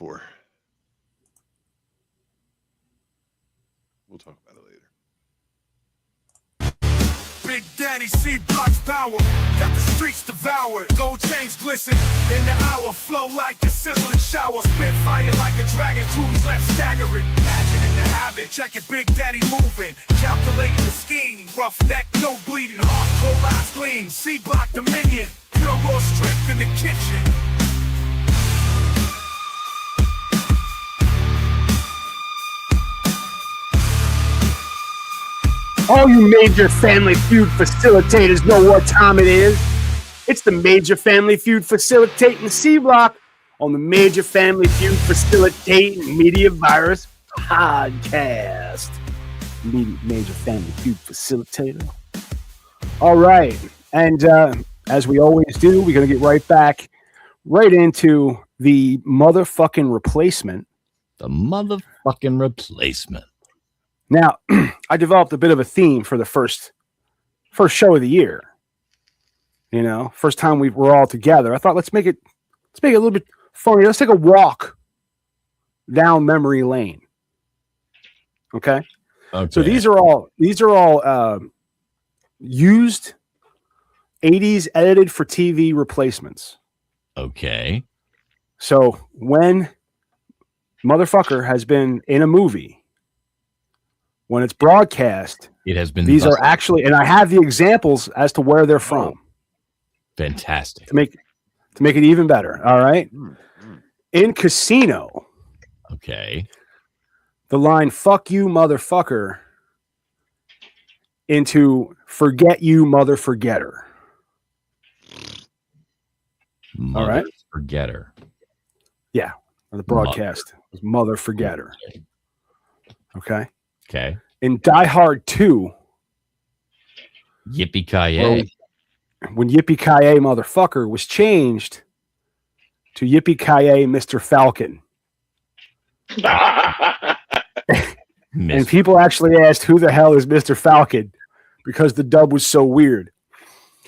for. We'll talk about it later. Big Daddy C blocks power, got the streets devoured. Gold chains glisten in the hour, flow like a sizzling shower. Spit fire like a dragon, crews left staggering. Imagining the habit, check it, Big Daddy moving, calculating the scheme. Rough neck, no bleeding, heart cold eyes gleam. C block dominion, pure raw strength in the kitchen. All you Major Family Feud facilitators know what time it is. It's the Major Family Feud Facilitating C Block on the Major Family Feud Facilitating Media Virus Podcast. Major Family Feud Facilitator. All right. And as we always do, we're going to get right into the motherfucking replacement. The motherfucking replacement. Now, I developed a bit of a theme for the first show of the year. You know, first time we're all together. I thought let's make it a little bit funny. Let's take a walk down memory lane. Okay. So these are all used 80s edited for TV replacements. Okay. So when motherfucker has been in a movie, when it's broadcast, it has been. These are actually, and I have the examples as to where they're from. Fantastic. To make it even better. All right. In Casino. Okay. The line "fuck you, motherfucker" into "forget you, mother forgetter." All right. Forgetter. Yeah. On the broadcast, mother forgetter. Okay. Okay. In Die Hard 2, Yippee-ki-yay. When Yippee-ki-yay motherfucker was changed to Yippee-ki-yay Mr. Falcon. And people actually asked, who the hell is Mr. Falcon? Because the dub was so weird.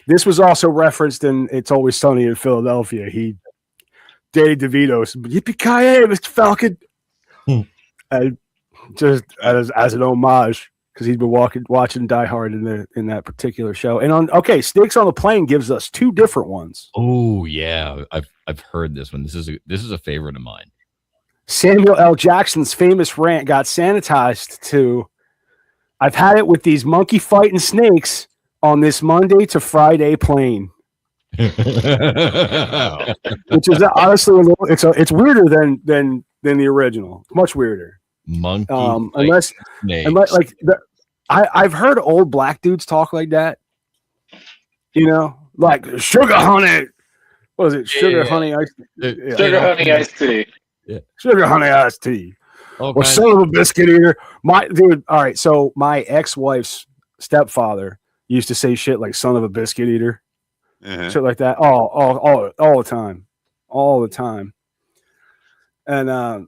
This was also referenced in It's Always Sunny in Philadelphia. Danny DeVito said, Yippee-ki-yay, Mr. Falcon. And just as an homage, because he's been watching Die Hard in that particular show. And Snakes on the Plane gives us two different ones. Oh yeah, I've heard this one. This is a favorite of mine. Samuel L. Jackson's famous rant got sanitized to, "I've had it with these monkey fighting snakes on this Monday to Friday plane." Which is honestly it's weirder than the original. It's much weirder. Monkey, unless I've heard old black dudes talk like that, you know, like sugar honey. What was it? Sugar honey iced honey iced tea. Yeah. Sugar honey iced tea. Okay. Or son of a biscuit eater. My dude. All right. So my ex-wife's stepfather used to say shit like son of a biscuit eater, shit like that. All the time, and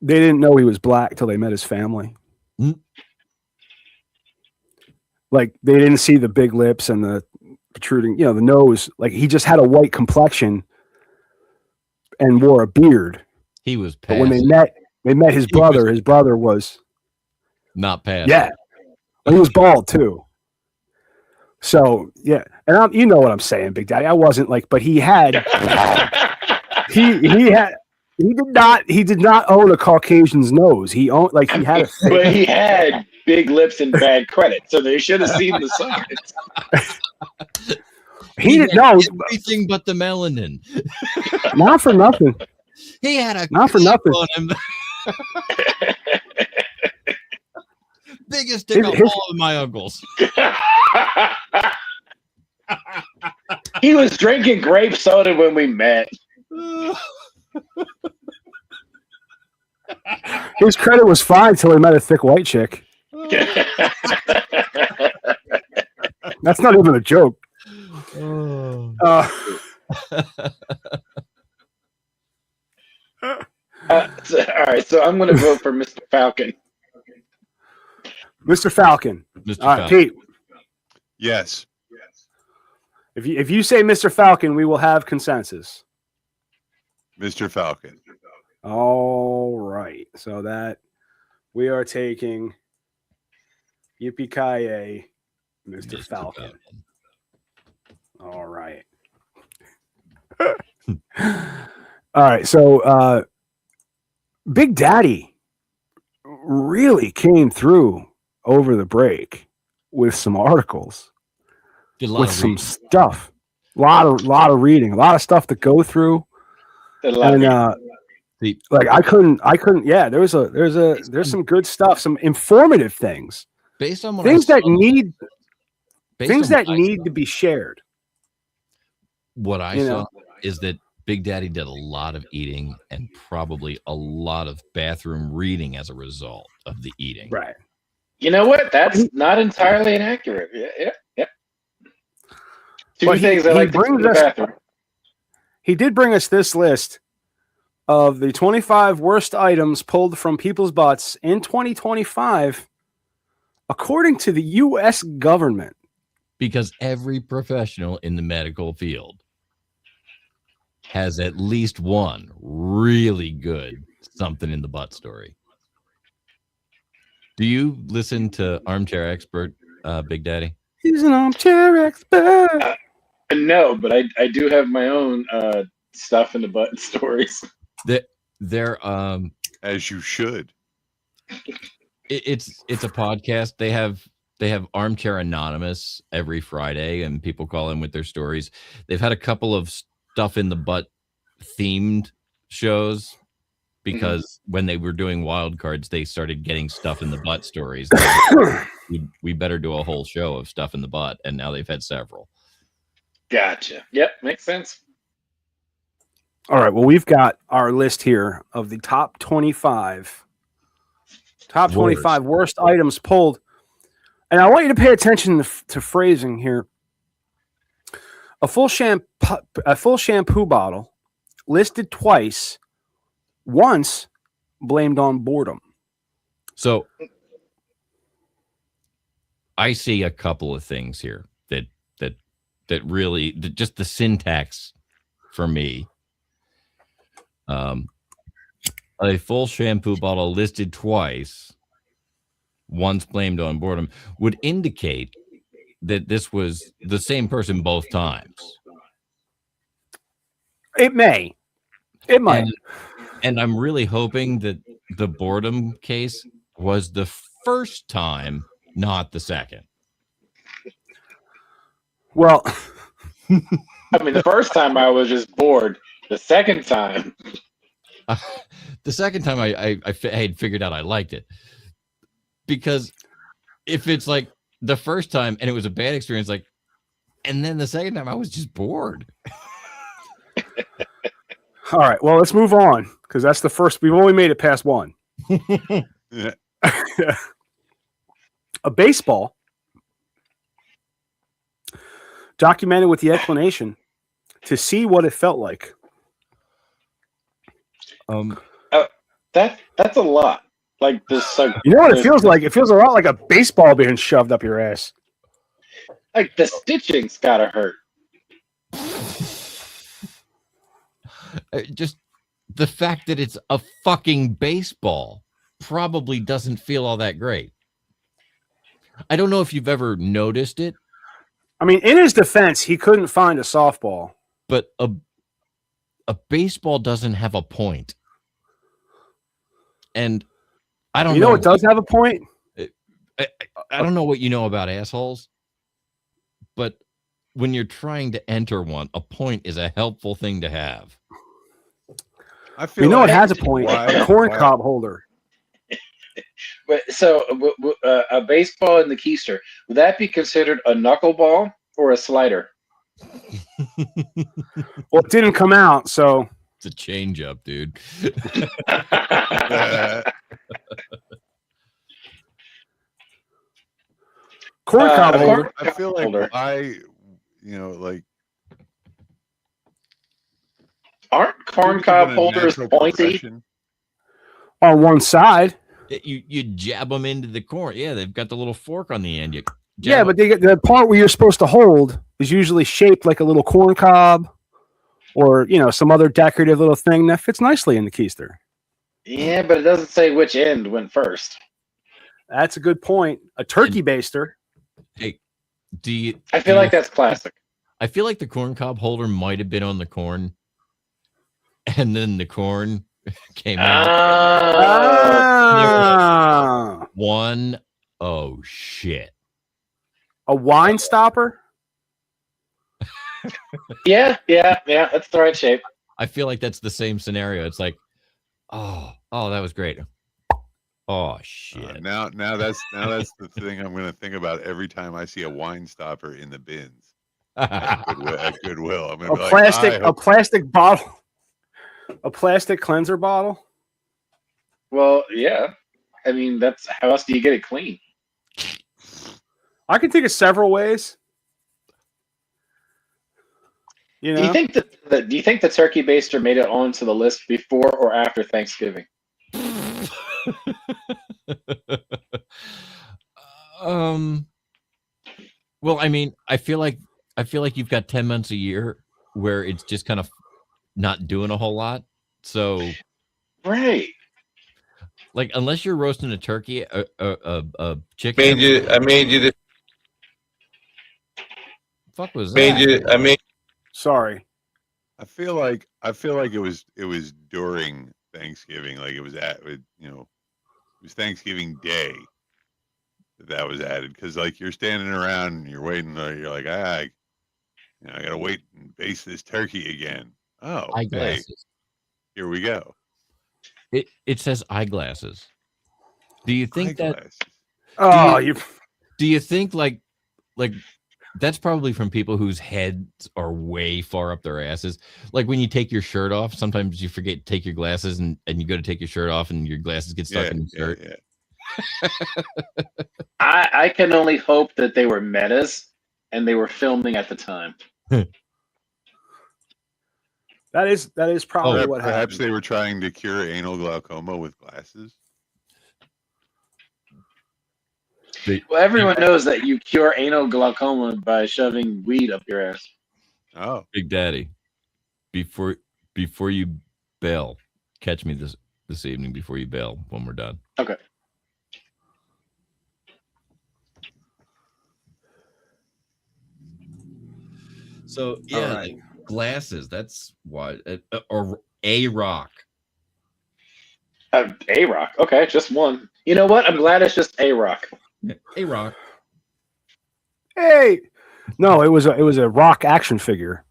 they didn't know he was black till they met his family. Mm. Like they didn't see the big lips and the protruding, the nose. Like he just had a white complexion and wore a beard. He was passed. But when they met his brother. His brother was not passed. Yeah, he was bald too. So yeah, and you know what I'm saying, Big Daddy. I wasn't like, but he had He did not own a Caucasian's nose. He owned he had a thing. But he had big lips and bad credit, so they should have seen the signs. He didn't know everything but the melanin. Not for nothing. He had a not for nothing on him. Biggest dick of all of my uncles. He was drinking grape soda when we met. His credit was fine until he met a thick white chick. That's not even a joke. All right, so I'm going to vote for Mr. Falcon. Mr. Falcon. All right, Pete. Yes. If you say Mr. Falcon, we will have consensus. Mr. Falcon. All right. So that we are taking Yippee-ki-yay, Mr. Falcon. All right. All right. So Big Daddy really came through over the break with some articles, Did a lot with of some reading. stuff. A lot of reading, a lot of stuff to go through. And like I couldn't. Yeah, there's some good stuff, some informative things, Based on what things I that saw, need based things on that what I need saw- to be shared. What I you saw know. is that Big Daddy did a lot of eating and probably a lot of bathroom reading as a result of the eating. Right. You know what? That's not entirely inaccurate. Yeah. Two But things I like to do in the bathroom. He did bring us this list of the 25 worst items pulled from people's butts in 2025, according to the U.S. government. Because every professional in the medical field has at least one really good something in the butt story. Do you listen to Armchair Expert, Big Daddy? He's an armchair expert. No, but I do have my own stuff in the butt stories. They're As you should. it's a podcast. They have Armchair Anonymous every Friday, and people call in with their stories. They've had a couple of stuff in the butt themed shows because when they were doing wild cards, they started getting stuff in the butt stories. We better do a whole show of stuff in the butt, and now they've had several. Gotcha. Yep, makes sense. All right. Well, we've got our list here of the top 25 worst items pulled. And I want you to pay attention to phrasing here. A full shampoo bottle listed twice, once blamed on boredom. So I see a couple of things here that really just the syntax for me. A full shampoo bottle listed twice, once blamed on boredom, would indicate that this was the same person both times. It may. It might. And I'm really hoping that the boredom case was the first time, not the second. Well, I mean, the first time I was just bored. The second time, the second time I had figured out I liked it. Because if it's like the first time and it was a bad experience, like, and then the second time I was just bored. all right. Well, let's move on because that's the first. We've only made it past one. Yeah. A baseball documented with the explanation to see what it felt like. that's a lot. Like this, like, You know what it feels like? It feels a lot like a baseball being shoved up your ass. like the stitching's gotta hurt. Just the fact that it's a fucking baseball probably doesn't feel all that great. I don't know if you've ever noticed it, I mean, in his defense, he couldn't find a softball. but a baseball doesn't have a point. And I don't You know what does have a point? I don't know what you know about assholes, but when you're trying to enter one, a point is a helpful thing to have. I feel You know like it has a point. Why- A corn why- cob holder. But so a baseball in the keister, would that be considered a knuckleball or a slider? Well, it didn't come out, so It's a change up, dude. corn cob Uh, holder. I feel like Holder. like Aren't corn people cob in a holders natural pointy? profession- On one side. You jab them into the corn. Yeah, they've got the little fork on the end. You jab Yeah, 'em. but the part where you're supposed to hold is usually shaped like a little corn cob or some other decorative little thing that fits nicely in the keister. Yeah, but it doesn't say which end went first. That's a good point. A turkey baster. Hey, I feel like that's classic. I feel like the corn cob holder might have been on the corn, and then the corn came out. Ah, One, oh shit! a wine stopper. Yeah, that's the right shape. I feel like that's the same scenario. It's like, oh, that was great. Oh shit! Now that's the thing I'm going to think about every time I see a wine stopper in the bins at Goodwill. I'm going to be A plastic bottle, a plastic cleanser bottle. Well, yeah. I mean, that's how else do you get it clean? I can think of several ways. Do you think the turkey baster made it onto the list before or after Thanksgiving? Well, I mean, I feel like you've got 10 months a year where it's just kind of not doing a whole lot. So, right. Like, unless you're roasting a turkey, a chicken. I made you this. Fuck was that? Sorry. I feel like it was during Thanksgiving, like it was it was Thanksgiving Day that was added, because like you're standing around and you're waiting, you're like, I gotta wait and baste this turkey again. Oh, eyeglasses. Hey, here we go. It says eyeglasses. Do you think eyeglasses. Do you think like that's probably from people whose heads are way far up their asses? Like when you take your shirt off, sometimes you forget to take your glasses and you go to take your shirt off and your glasses get stuck in your shirt. Yeah. I can only hope that they were metas and they were filming at the time. That is probably what perhaps happened. they were trying to cure anal glaucoma with glasses. Well, everyone knows that you cure anal glaucoma by shoving weed up your ass. Oh, Big Daddy, before you bail, catch me this evening before you bail when we're done. Okay. So yeah, right. like glasses. That's why, or a rock. A rock. Okay, just one. You know what? I'm glad it's just a rock. A rock. Hey, no, it was a rock action figure.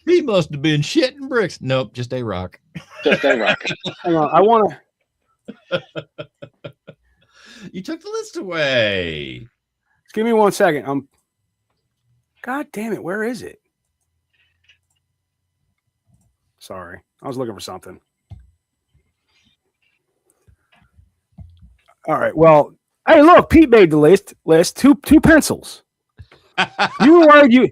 He must have been shitting bricks. Nope, just a rock. Just a rock. Hang on, I want to. You took the list away. Just give me 1 second. God damn it, where is it? Sorry, I was looking for something. All right. Well, hey, look, Pete made the list. Two pencils. You were worried you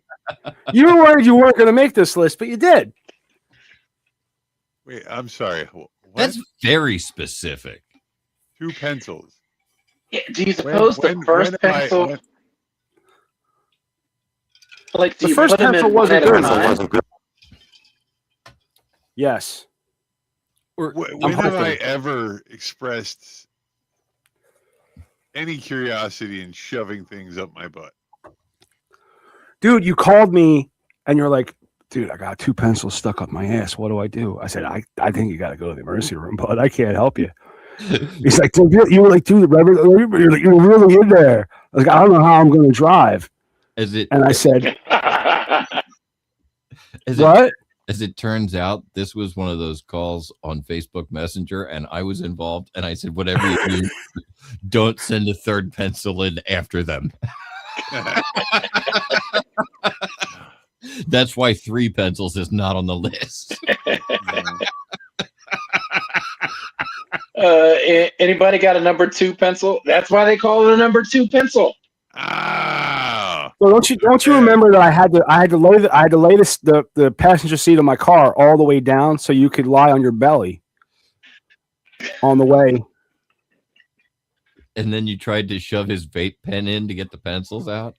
weren't going to make this list, but you did. wait, I'm sorry. What? That's very specific. 2 pencils. Yeah, do you suppose the first pencil? Like, do The you first put them pencil in one wasn't at a good. time? Yes. When have I ever expressed any curiosity in shoving things up my butt? Dude, you called me and you're like, dude, I got 2 pencils stuck up my ass. What do I do? I said, I think you got to go to the emergency room, but I can't help you. He's like, dude, you were like, dude, you're really in there. I was like, I don't know how I'm going to drive. And I said, what? As it turns out, this was one of those calls on Facebook Messenger, and I was involved. And I said, whatever you do, don't send a third pencil in after them. That's why 3 pencils is not on the list. Anybody got a number 2 pencil? That's why they call it a number 2 pencil. Ah, Well, don't you remember that I had to lay the passenger seat of my car all the way down so you could lie on your belly on the way. And then you tried to shove his vape pen in to get the pencils out.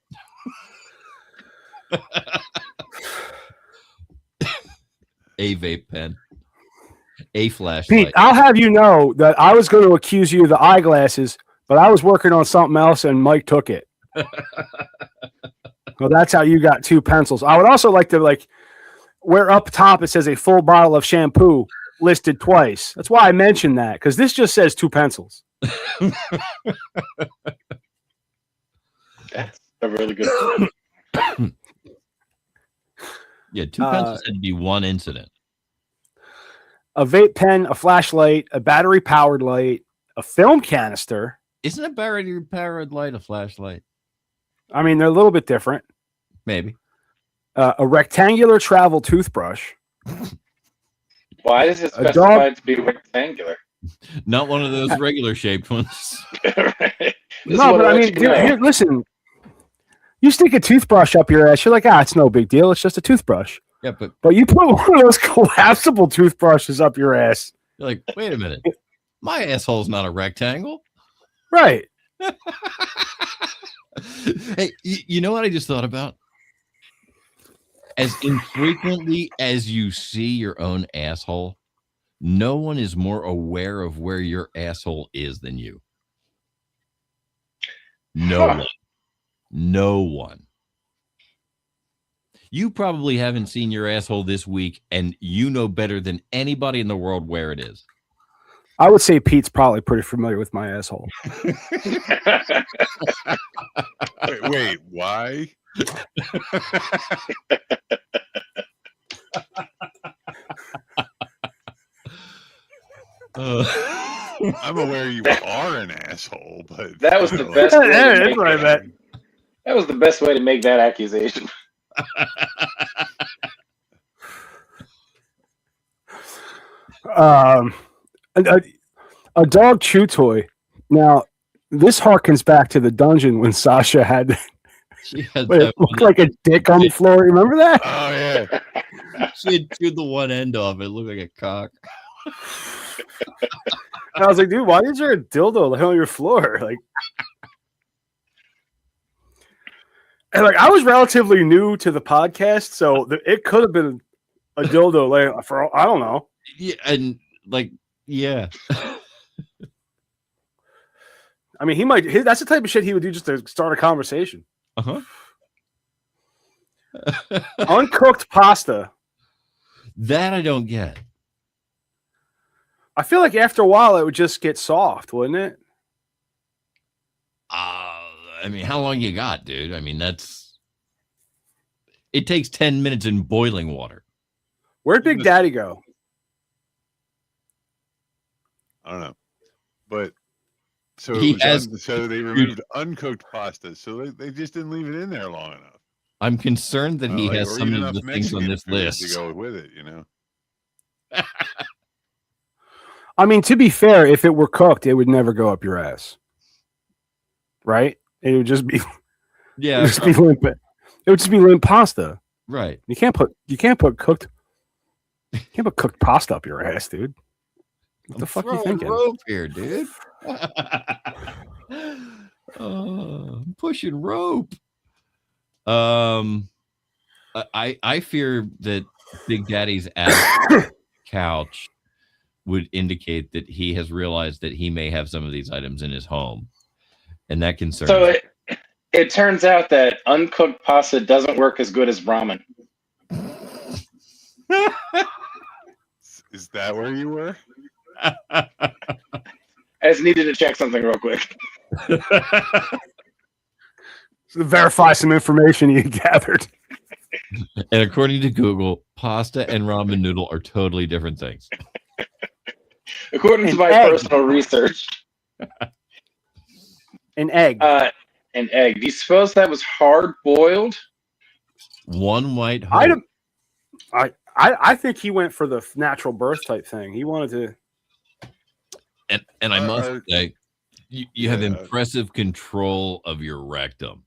A vape pen. A flashlight. Pete, I'll have you know that I was going to accuse you of the eyeglasses, but I was working on something else and Mike took it. Well, that's how you got 2 pencils. I would also like to where up top it says a full bottle of shampoo listed twice. That's why I mentioned that, because this just says 2 pencils. That's a really good point. Yeah, 2 pencils had to be one incident. A vape pen, a flashlight, a battery-powered light, a film canister. Isn't a battery-powered light a flashlight? I mean, they're a little bit different. Maybe. A rectangular travel toothbrush. Why does it specify to be rectangular? Not one of those regular shaped ones. Right? No, but I mean, dude, here, listen. You stick a toothbrush up your ass, you're like, it's no big deal. It's just a toothbrush. Yeah, but you put one of those collapsible toothbrushes up your ass. You're like, wait a minute. My asshole's not a rectangle. Right. Hey, you know what I just thought about? As infrequently as you see your own asshole, no one is more aware of where your asshole is than you. No one. No one. You probably haven't seen your asshole this week, and you know better than anybody in the world where it is. I would say Pete's probably pretty familiar with my asshole. Wait, why? I'm aware you are an asshole, but that was the best. That's what I meant. That was the best way to make that accusation. A dog chew toy. Now, this harkens back to the dungeon when Sasha had. It looked like a dick on the floor. Remember that? Oh yeah. She had chewed the one end off. It looked like a cock. And I was like, dude, why is there a dildo on your floor? And I was relatively new to the podcast, so it could have been a dildo for I don't know. Yeah, and yeah. I mean, he might. That's the type of shit he would do just to start a conversation. Uncooked pasta. That I don't get. I feel like after a while it would just get soft, wouldn't it? I mean, how long you got, dude? I mean, it takes 10 minutes in boiling water. Where'd Big Daddy go? I don't know. But so they removed uncooked pasta, so they just didn't leave it in there long enough. I'm concerned that he has some of the things on this list to go with it, you know. I mean, to be fair, if it were cooked, it would never go up your ass, right? It would just be, yeah, it would just be limp. It would just be limp pasta, right? You can't put cooked pasta up your ass, dude. What the fuck are you thinking? Rope here, dude. I'm pushing rope. I fear that Big Daddy's ass couch would indicate that he has realized that he may have some of these items in his home, and that concerns. So it turns out that uncooked pasta doesn't work as good as ramen. Is that where you were? I just needed to check something real quick. To verify some information you gathered. And according to Google, pasta and ramen noodle are totally different things. According to my personal research. An egg. An egg. Do you suppose that was hard boiled? One might hope. I think he went for the natural birth type thing. He wanted to. And I must say, you have impressive control of your rectum.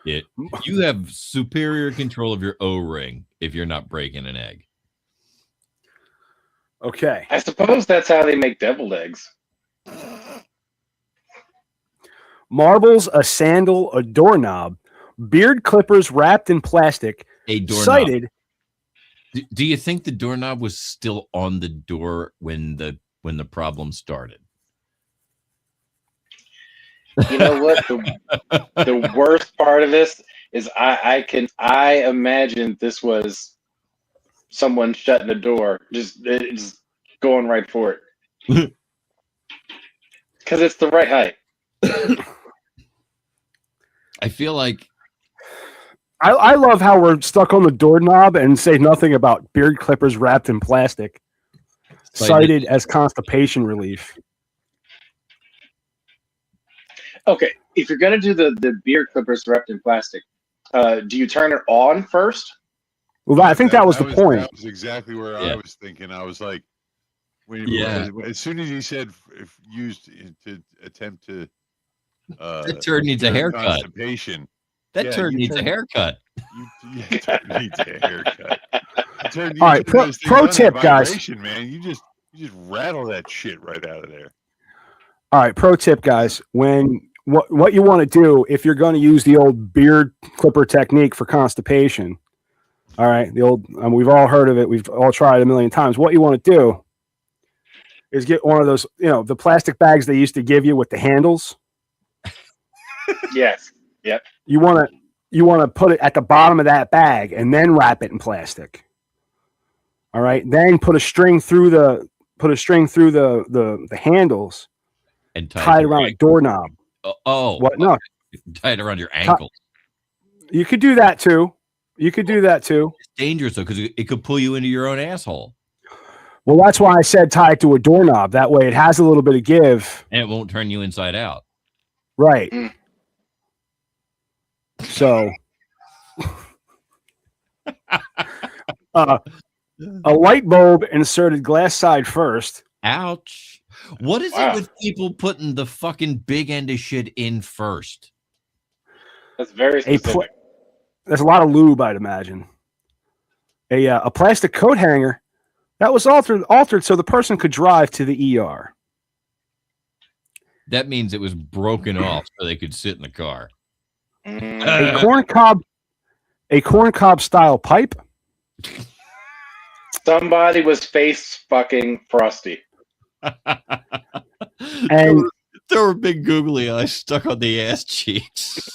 You have superior control of your O-ring if you're not breaking an egg. Okay. I suppose that's how they make deviled eggs. Marbles, a sandal, a doorknob. beard clippers wrapped in plastic. A doorknob. Cited. Do you think the doorknob was still on the door when the problem started? You know what? The worst part of this is I imagine this was someone shutting the door, just going right for it. Because it's the right height. I feel like I love how we're stuck on the doorknob and say nothing about beard clippers wrapped in plastic, cited as constipation relief. Okay, if you're gonna do the beard clippers wrapped in plastic, do you turn it on first? Well, I think that was the point. That was exactly where I was thinking. I was like, as soon as he said if used to attempt to, that turd needs a haircut. Constipation. That turd needs a haircut. Turd needs a haircut. All right, pro tip, guys. Man, you just rattle that shit right out of there. All right, pro tip, guys. What you want to do if you're going to use the old beard clipper technique for constipation, all right, the old we've all heard of it, we've all tried it a million times. What you want to do is get one of those, the plastic bags they used to give you with the handles. Yes. Yep. You want to put it at the bottom of that bag and then wrap it in plastic. All right, then put a string through the handles and tie it around a doorknob. Oh, what? No, tie it around your ankle. You could do that too. It's dangerous though, because it could pull you into your own asshole. Well, that's why I said tie it to a doorknob. That way, it has a little bit of give, and it won't turn you inside out. Right. So, a light bulb inserted glass side first. Ouch. What is it with people putting the fucking big end of shit in first? That's very specific. There's a lot of lube, I'd imagine. A plastic coat hanger that was altered so the person could drive to the ER. That means it was broken off so they could sit in the car. A corn cob style pipe. Somebody was face fucking Frosty. And there were big googly eyes stuck on the ass cheeks.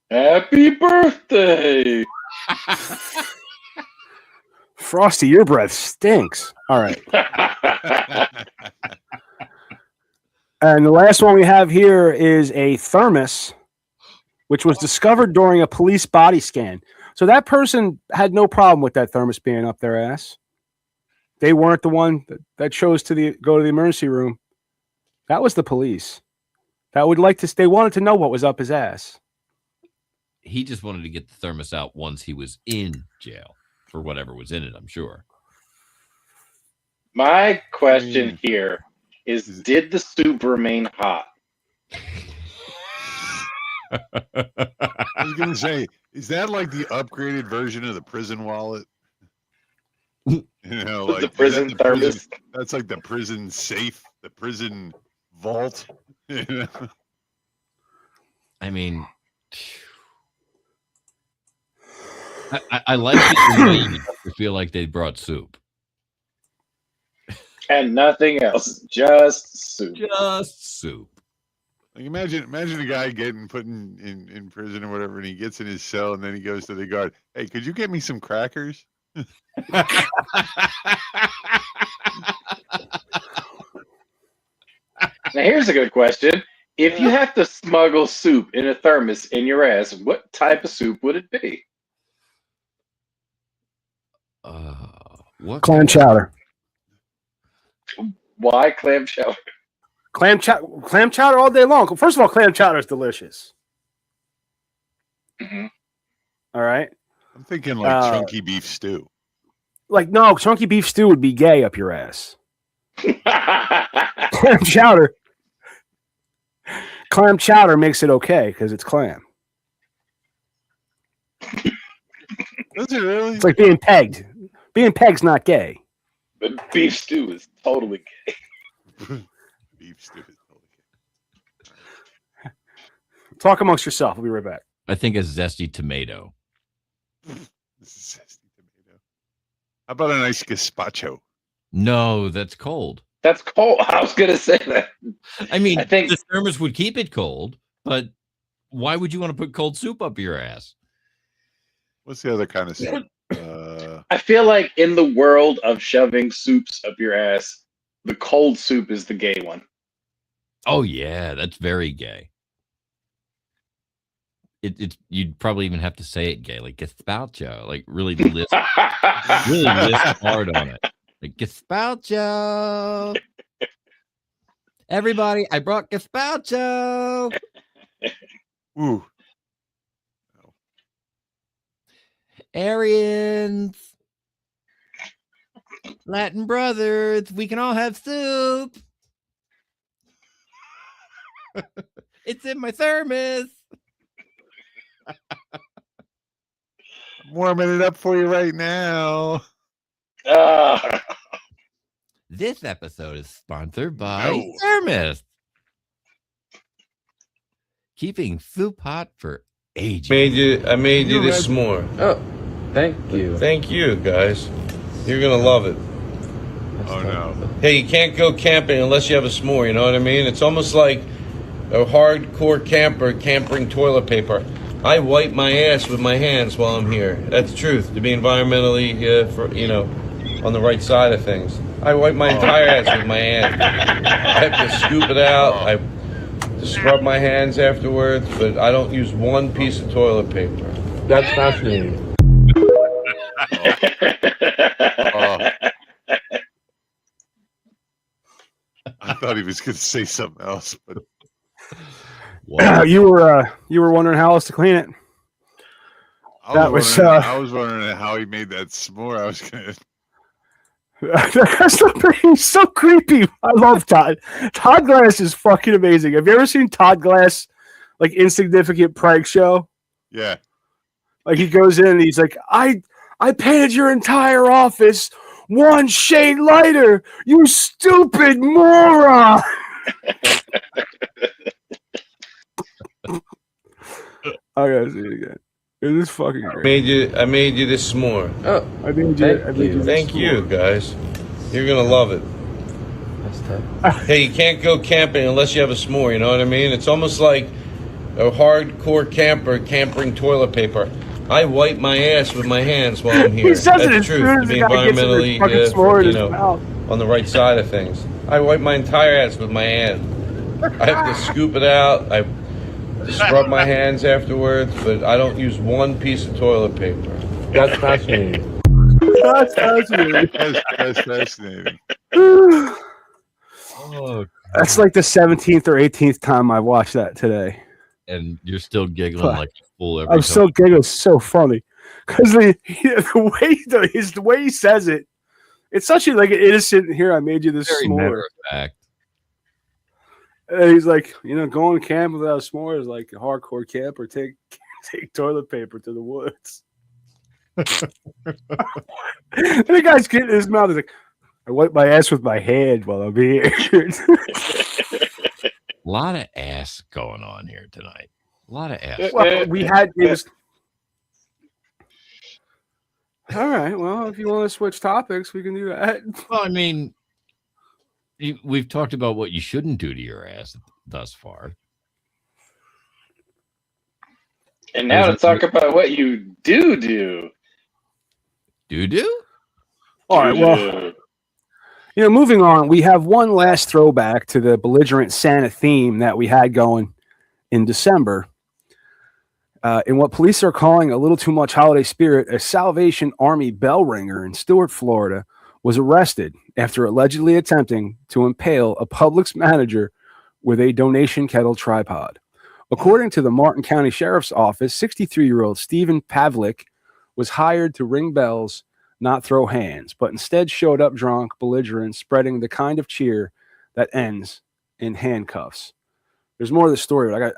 Happy birthday. Frosty, your breath stinks. All right. And the last one we have here is a thermos, which was discovered during a police body scan. So that person had no problem with that thermos being up their ass. They weren't the one that chose to go to the emergency room. That was the police. They wanted to know what was up his ass. He just wanted to get the thermos out once he was in jail for whatever was in it, I'm sure. My question here is, did the soup remain hot? I was going to say, is that like the upgraded version of the prison wallet? The prison thermos. That's like the prison safe, the prison vault. I mean, I like it to feel like they brought soup. And nothing else. Just soup. Just soup. Like imagine a guy getting put in prison or whatever, and he gets in his cell, and then he goes to the guard. Hey, could you get me some crackers? Now here's a good question. If you have to smuggle soup in a thermos in your ass, what type of soup would it be? What clam chowder. Why clam chowder? Clam chowder all day long. First of all, clam chowder is delicious. Mm-hmm. All right. I'm thinking like chunky beef stew. No, chunky beef stew would be gay up your ass. Clam chowder makes it okay because it's clam. Does it really? It's like being pegged. Being pegged's not gay. But beef stew is totally gay. Beef stew is totally Talk amongst yourself. We'll be right back. I think a zesty tomato. Zesty tomato. How about a nice gazpacho? No, that's cold. That's cold. I was gonna say that. I mean, I think the thermos would keep it cold, but why would you want to put cold soup up your ass? What's the other kind of soup? I feel like in the world of shoving soups up your ass, the cold soup is the gay one. Oh yeah, that's very gay. It's you'd probably even have to say it gay, like gazpacho, like really list hard on it, like gazpacho. Everybody, I brought gazpacho. Ooh. Aryans, Latin brothers, we can all have soup. It's in my thermos. I'm warming it up for you right now. This episode is sponsored by No. Thermos. Keeping soup hot for ages. I made you this s'more. Oh, thank you. Thank you, guys. You're gonna love it. Oh no. Hey, you can't go camping unless you have a s'more, you know what I mean? It's almost like a hardcore camper campering toilet paper. I wipe my ass with my hands while I'm here. That's the truth. To be environmentally, on the right side of things. I wipe my entire ass with my hands. I have to scoop it out. I scrub my hands afterwards, but I don't use one piece of toilet paper. That's fascinating. I thought he was going to say something else, but You were wondering how else to clean it. I was wondering how he made that s'more. I was going to. He's so creepy. I love Todd. Todd Glass is fucking amazing. Have you ever seen Todd Glass, like Insignificant Prank Show? Yeah. Like he goes in and he's like, I painted your entire office one shade lighter. You stupid moron. I gotta see it again. It is fucking great. I made you this s'more. Oh, I made you Thank you, guys. You're gonna love it. that's tough. Hey, you can't go camping unless you have a s'more, you know what I mean? It's almost like a hardcore camper campering toilet paper. I wipe my ass with my hands while I'm here. He says That's it the as truth. soon To as be the guy gets environmentally, fucking s'more in his mouth. on the right side of things. I wipe my entire ass with my hand. I have to scoop it out. I scrub my hands afterwards, but I don't use one piece of toilet paper. That's fascinating. That's fascinating. That's fascinating. Oh, That's like the 17th or 18th time I watched that today. and you're still giggling like a fool every I'm time. still giggling. It's so funny because the way he says it, it's such a like an innocent. Here, I made you this Very s'more. matter of fact. And he's like, going to camp without a s'more is like a hardcore camp, or take toilet paper to the woods. And the guy's getting in his mouth. He's like, I wipe my ass with my hand while I'm here. A lot of ass going on here tonight. A lot of ass. Well, we had it. All right. Well, if you want to switch topics, we can do that. Well, I mean, we've talked about what you shouldn't do to your ass thus far. And now to talk about what you do. Do? All right. Well, moving on, we have one last throwback to the belligerent Santa theme that we had going in December. In what police are calling a little too much holiday spirit, a Salvation Army bell ringer in Stuart, Florida, was arrested after allegedly attempting to impale a Publix manager with a donation kettle tripod. According to the Martin County Sheriff's Office, 63-year-old Stephen Pavlik was hired to ring bells, not throw hands, but instead showed up drunk, belligerent, spreading the kind of cheer that ends in handcuffs. There's more to the story. What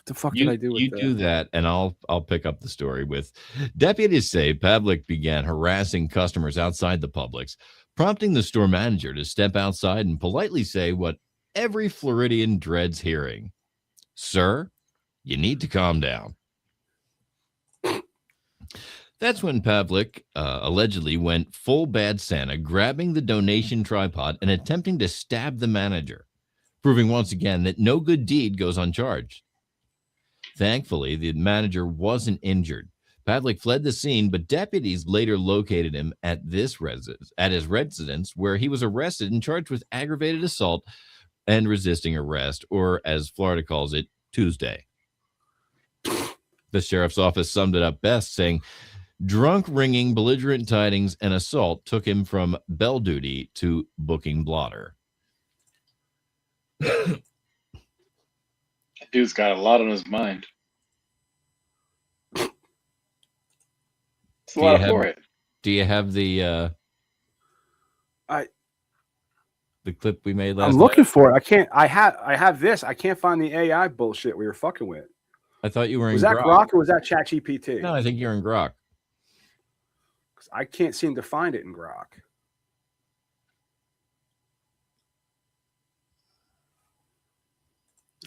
the fuck did I do with that? You do that, and I'll pick up the story with deputies say Pavlik began harassing customers outside the Publix, prompting the store manager to step outside and politely say what every Floridian dreads hearing. Sir, You need to calm down. That's when Pavlik allegedly went full bad Santa, grabbing the donation tripod and attempting to stab the manager, proving once again that no good deed goes uncharged. Thankfully, the manager wasn't injured. Pavlik fled the scene, but deputies later located him at his residence, where he was arrested and charged with aggravated assault and resisting arrest, or as Florida calls it, Tuesday. The sheriff's office summed it up best, saying, drunk ringing, belligerent tidings, and assault took him from bell duty to booking blotter. That dude's got a lot on his mind. It's a lot for it. Do you have the clip we made last I'm looking for it. I can't. I have this. I can't find the AI bullshit we were fucking with. I thought you were in Was that Grok or was that ChatGPT? No, I think you're in Grok. I can't seem to find it in Grok.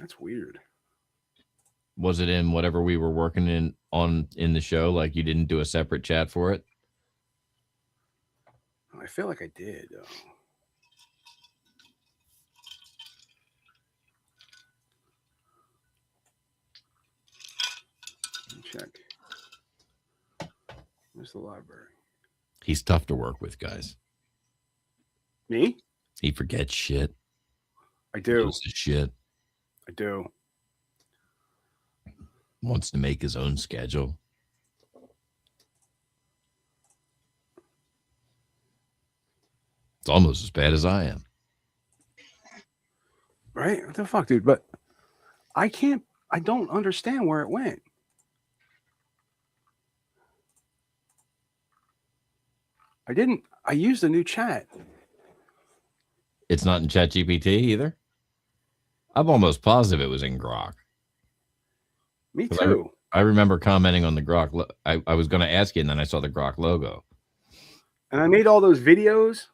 That's weird. Was it in whatever we were working in the show? Like you didn't do a separate chat for it? I feel like I did. Check. Where's the library? He's tough to work with, guys. Me? He forgets shit. I do. He shit. I do. Wants to make his own schedule. It's almost as bad as I am. Right? What the fuck, dude? But I don't understand where it went. I used a new chat. It's not in ChatGPT either? I'm almost positive it was in Grok. Me too. I remember commenting on the Grok. I was going to ask you, and then I saw the Grok logo. And I made all those videos.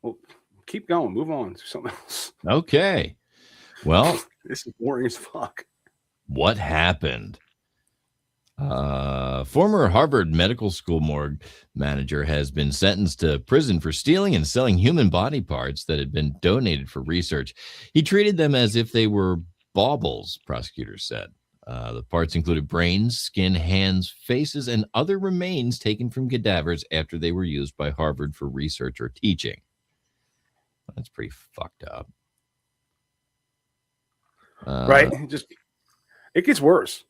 Well, keep going. Move on to something else. Okay. Well, this is boring as fuck. What happened? Former Harvard Medical School morgue manager has been sentenced to prison for stealing and selling human body parts that had been donated for research. He treated them as if they were baubles, prosecutors said. The parts included brains, skin, hands, faces, and other remains taken from cadavers after they were used by Harvard for research or teaching. That's pretty fucked up. Right? It gets worse.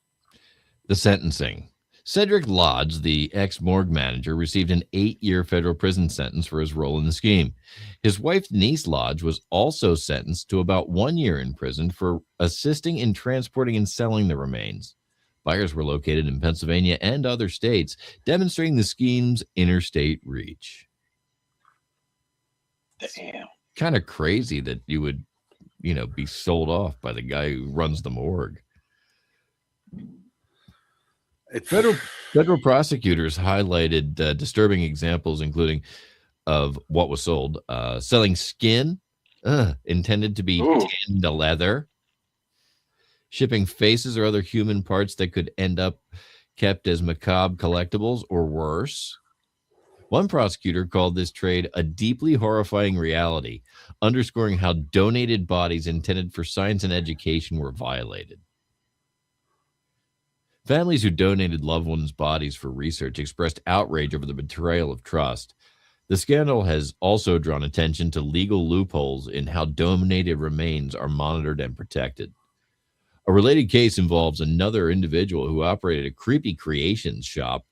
The sentencing. Cedric Lodge, the ex-morgue manager, received an 8-year federal prison sentence for his role in the scheme. His wife, Denise Lodge, was also sentenced to about 1 year in prison for assisting in transporting and selling the remains. Buyers were located in Pennsylvania and other states, demonstrating the scheme's interstate reach. Damn. Kind of crazy that you would, be sold off by the guy who runs the morgue. Federal prosecutors highlighted disturbing examples, including of what was sold: selling skin intended to be tanned to leather, shipping faces or other human parts that could end up kept as macabre collectibles or worse. One prosecutor called this trade a deeply horrifying reality, underscoring how donated bodies intended for science and education were violated. Families who donated loved ones' bodies for research expressed outrage over the betrayal of trust. The scandal has also drawn attention to legal loopholes in how donated remains are monitored and protected. A related case involves another individual who operated a creepy creations shop,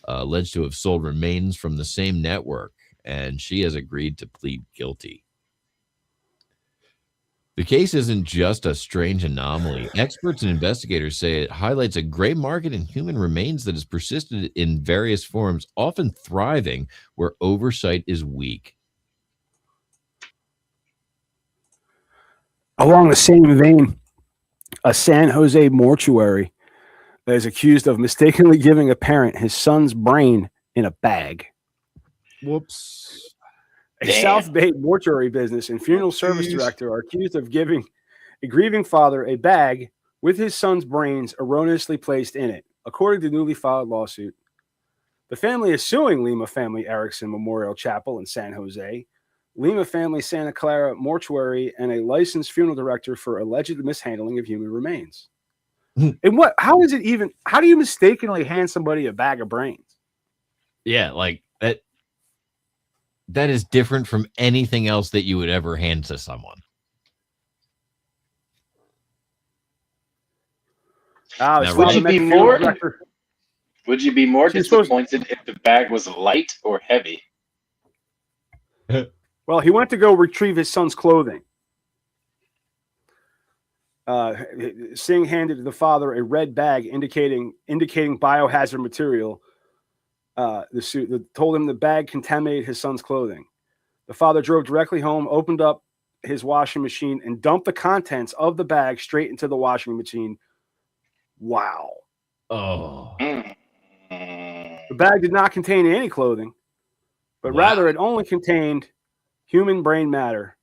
alleged to have sold remains from the same network, and she has agreed to plead guilty. The case isn't just a strange anomaly. Experts and investigators say it highlights a gray market in human remains that has persisted in various forms, often thriving where oversight is weak. Along the same vein, a San Jose mortuary that is accused of mistakenly giving a parent his son's brain in a bag. Whoops. A Damn. South Bay mortuary business and funeral service director are accused of giving a grieving father a bag with his son's brains erroneously placed in it, according to newly filed lawsuit. The family is suing Lima Family Erickson Memorial Chapel in San Jose, Lima Family Santa Clara Mortuary, and a licensed funeral director for alleged mishandling of human remains. And how is it even? How do you mistakenly hand somebody a bag of brains? Yeah, like that. That is different from anything else that you would ever hand to someone. Would you be more disappointed if the bag was light or heavy? Well, he went to go retrieve his son's clothing. Singh handed the father a red bag indicating biohazard material. The suit told him the bag contaminated his son's clothing. The father drove directly home, opened up his washing machine, and dumped the contents of the bag straight into the washing machine. Wow. Oh. The bag did not contain any clothing, but rather it only contained human brain matter.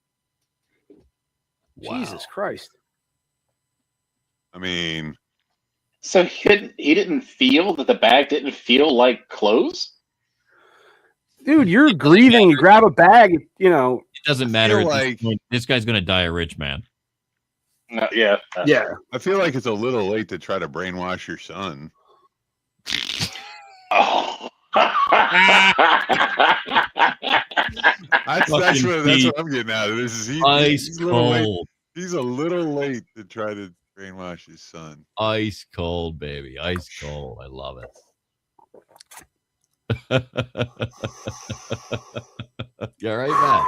Wow. Jesus Christ. I mean, so he didn't feel that the bag didn't feel like clothes? Dude, you're grieving. You grab a bag, you know. It doesn't matter. Like, this guy's going to die a rich man. No, yeah. Yeah. I feel like it's a little late to try to brainwash your son. Oh. That's what I'm getting out of this. Ice cold. He's a little late to try to brainwash his son. Ice cold, baby. Ice cold. I love it. You all right, Matt?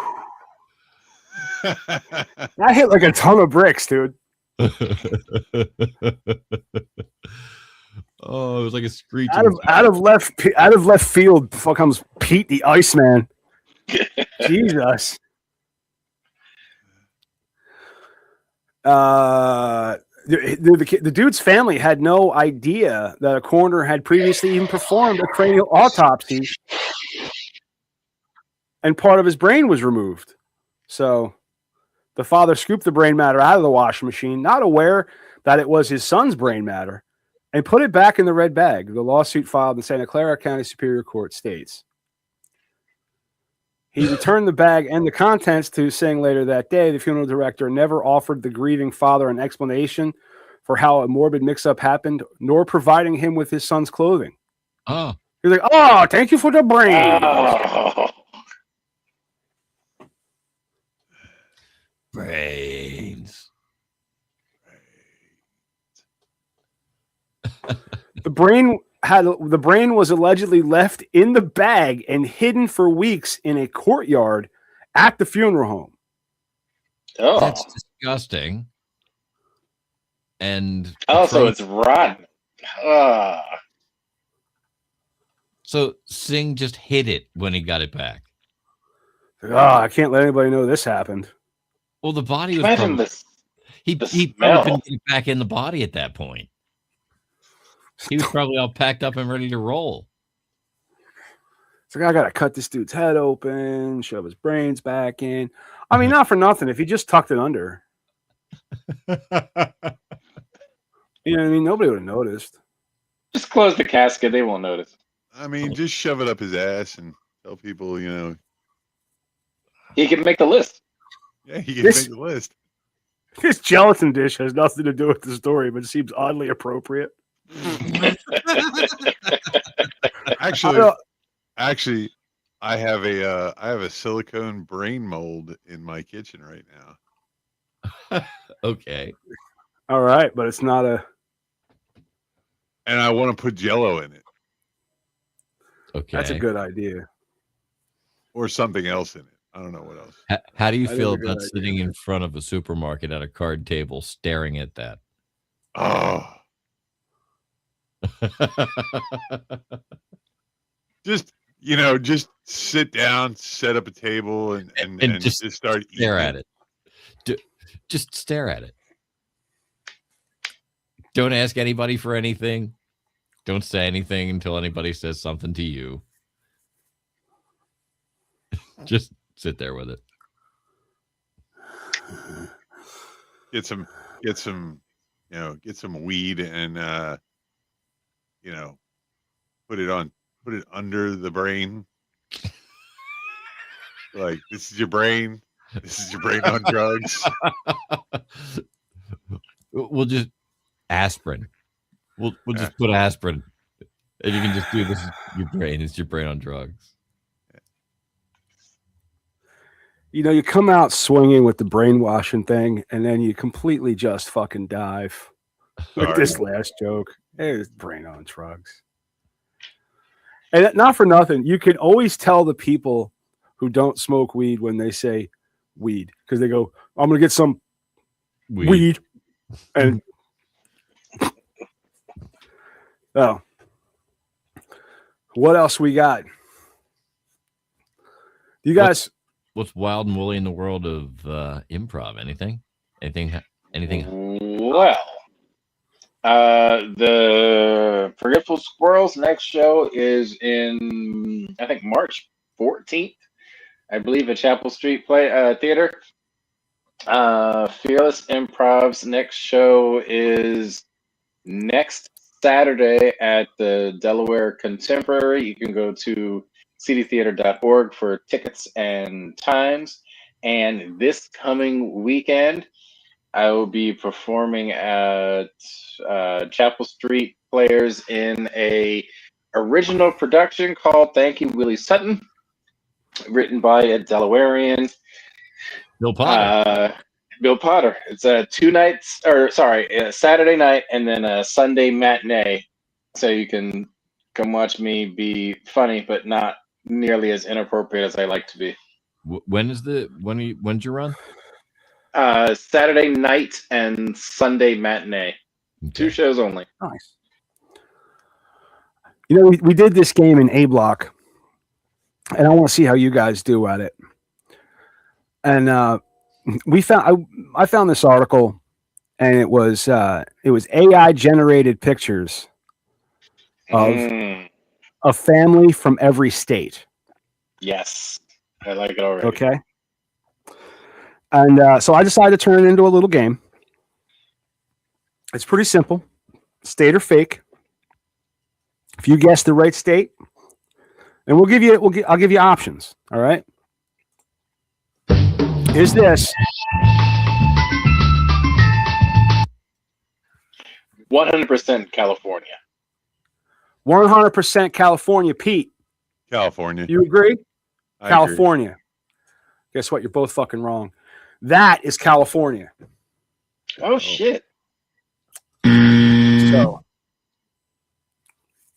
That hit like a ton of bricks, dude. Oh, it was like a screech. Out of left field comes Pete the Iceman. Jesus. The dude's family had no idea that a coroner had previously even performed a cranial autopsy, and part of his brain was removed. So the father scooped the brain matter out of the washing machine, not aware that it was his son's brain matter, and put it back in the red bag. The lawsuit filed in Santa Clara County Superior Court states. He returned the bag and the contents to Singh later that day. The funeral director never offered the grieving father an explanation for how a morbid mix-up happened, nor providing him with his son's clothing. Oh. He's like, oh, thank you for the brain. Oh. Brains. The brain was allegedly left in the bag and hidden for weeks in a courtyard at the funeral home. Oh, that's disgusting. And so it's rotten. So Singh just hid it when he got it back. Oh, I can't let anybody know this happened. Well, the body was Imagine probably, he probably couldn't get it back in the body at that point. He was probably all packed up and ready to roll. It's like, I got to cut this dude's head open, shove his brains back in. I mean, not for nothing. If he just tucked it under. You know what I mean? Nobody would have noticed. Just close the casket. They won't notice. I mean, just shove it up his ass and tell people, you know. He can make the list. Yeah, he can make the list. This gelatin dish has nothing to do with the story, but it seems oddly appropriate. Actually, I have a silicone brain mold in my kitchen right now. Okay. All right, but it's not a. And I want to put Jell-O in it. Okay, that's a good idea. Or something else in it. I don't know what else. How do you feel about sitting in front of a supermarket at a card table, staring at that? Oh. Just sit down, set up a table, and just start stare eating at it. Just stare at it. Don't ask anybody for anything. Don't say anything until anybody says something to you. Just sit there with it. Get some, get some weed and put it under the brain. Like, this is your brain. This is your brain on drugs. We'll just aspirin. We'll just put aspirin. If you can just do this, your brain. It's your brain on drugs. You come out swinging with the brainwashing thing, and then you completely just fucking dive with this last joke. It's brain on drugs. And not for nothing, you can always tell the people who don't smoke weed when they say weed, because they go, I'm going to get some weed. And oh, what else we got? You guys, what's wild and woolly in the world of improv? Anything? Well, the Forgetful Squirrels next show is in, I think, March 14th, I believe, at Chapel Street Theater. Fearless Improv's next show is next Saturday at the Delaware Contemporary. You can go to cdtheater.org for tickets and times. And this coming weekend, I will be performing at Chapel Street Players in a original production called Thank You, Willie Sutton, written by a Delawarean, Bill Potter. Bill Potter. It's a Saturday night and then a Sunday matinee. So you can come watch me be funny, but not nearly as inappropriate as I like to be. When's your run? Saturday night and Sunday matinee. Okay. 2 shows only. Nice. We did this game in A Block, and I want to see how you guys do at it. And I found this article, and it was AI generated pictures of a family from every state. Yes, I like it already. Okay. And so I decided to turn it into a little game. It's pretty simple. State or fake. If you guess the right state, and I'll give you options. All right. Is this 100% California? 100% California, Pete. California. You agree? I California. Agree. Guess what? You're both fucking wrong. That is California. Oh shit. So,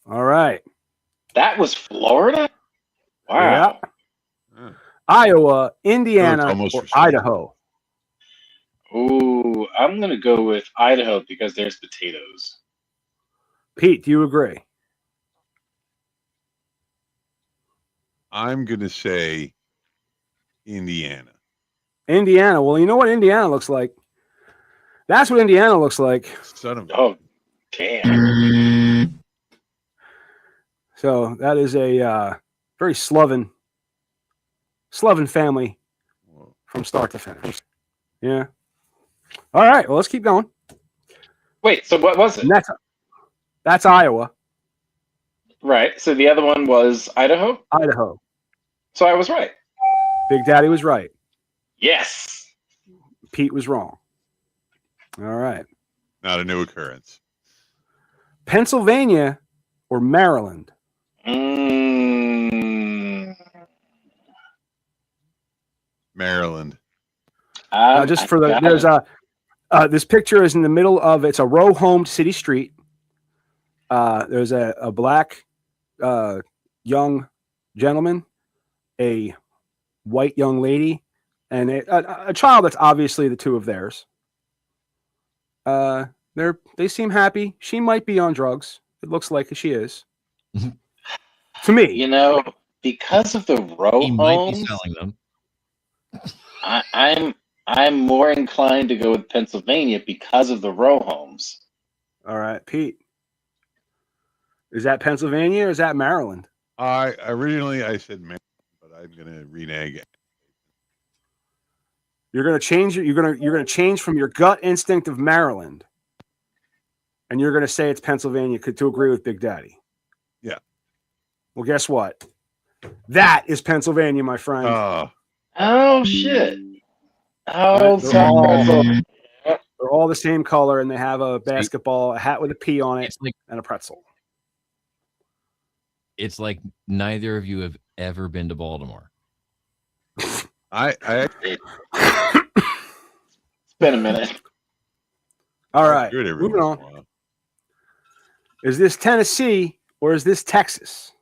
all right. That was Florida? Wow. Yeah. Iowa, Indiana, or Idaho? Ooh, I'm going to go with Idaho because there's potatoes. Pete, do you agree? I'm going to say Indiana. Indiana. Well, you know what Indiana looks like? That's what Indiana looks like. Son of Oh, damn. So that is a very Sloven family from start to finish. Yeah. All right. Well, let's keep going. Wait. So what was it? That's Iowa. Right. So the other one was Idaho? Idaho. So I was right. Big Daddy was right. Yes. Pete was wrong. All right. Not a new occurrence. Pennsylvania or Maryland? Maryland. Just for there's this picture is in the middle of, it's a row-homed city street. There's a black young gentleman, a white young lady, and a child that's obviously the two of theirs. They seem happy. She might be on drugs. It looks like she is. To me, because of the row he homes, might be selling them. I'm more inclined to go with Pennsylvania because of the row homes. All right, Pete. Is that Pennsylvania or is that Maryland? Originally I said Maryland, but I'm gonna renege You're gonna change. You're gonna change from your gut instinct of Maryland, and you're gonna say it's Pennsylvania to agree with Big Daddy. Yeah. Well, guess what? That is Pennsylvania, my friend. Oh shit! Right? Oh, They're all the same color, and they have a basketball, a hat with a P on it, and a pretzel. It's like neither of you have ever been to Baltimore. it's been a minute. All right, moving on. Is this Tennessee or is this Texas?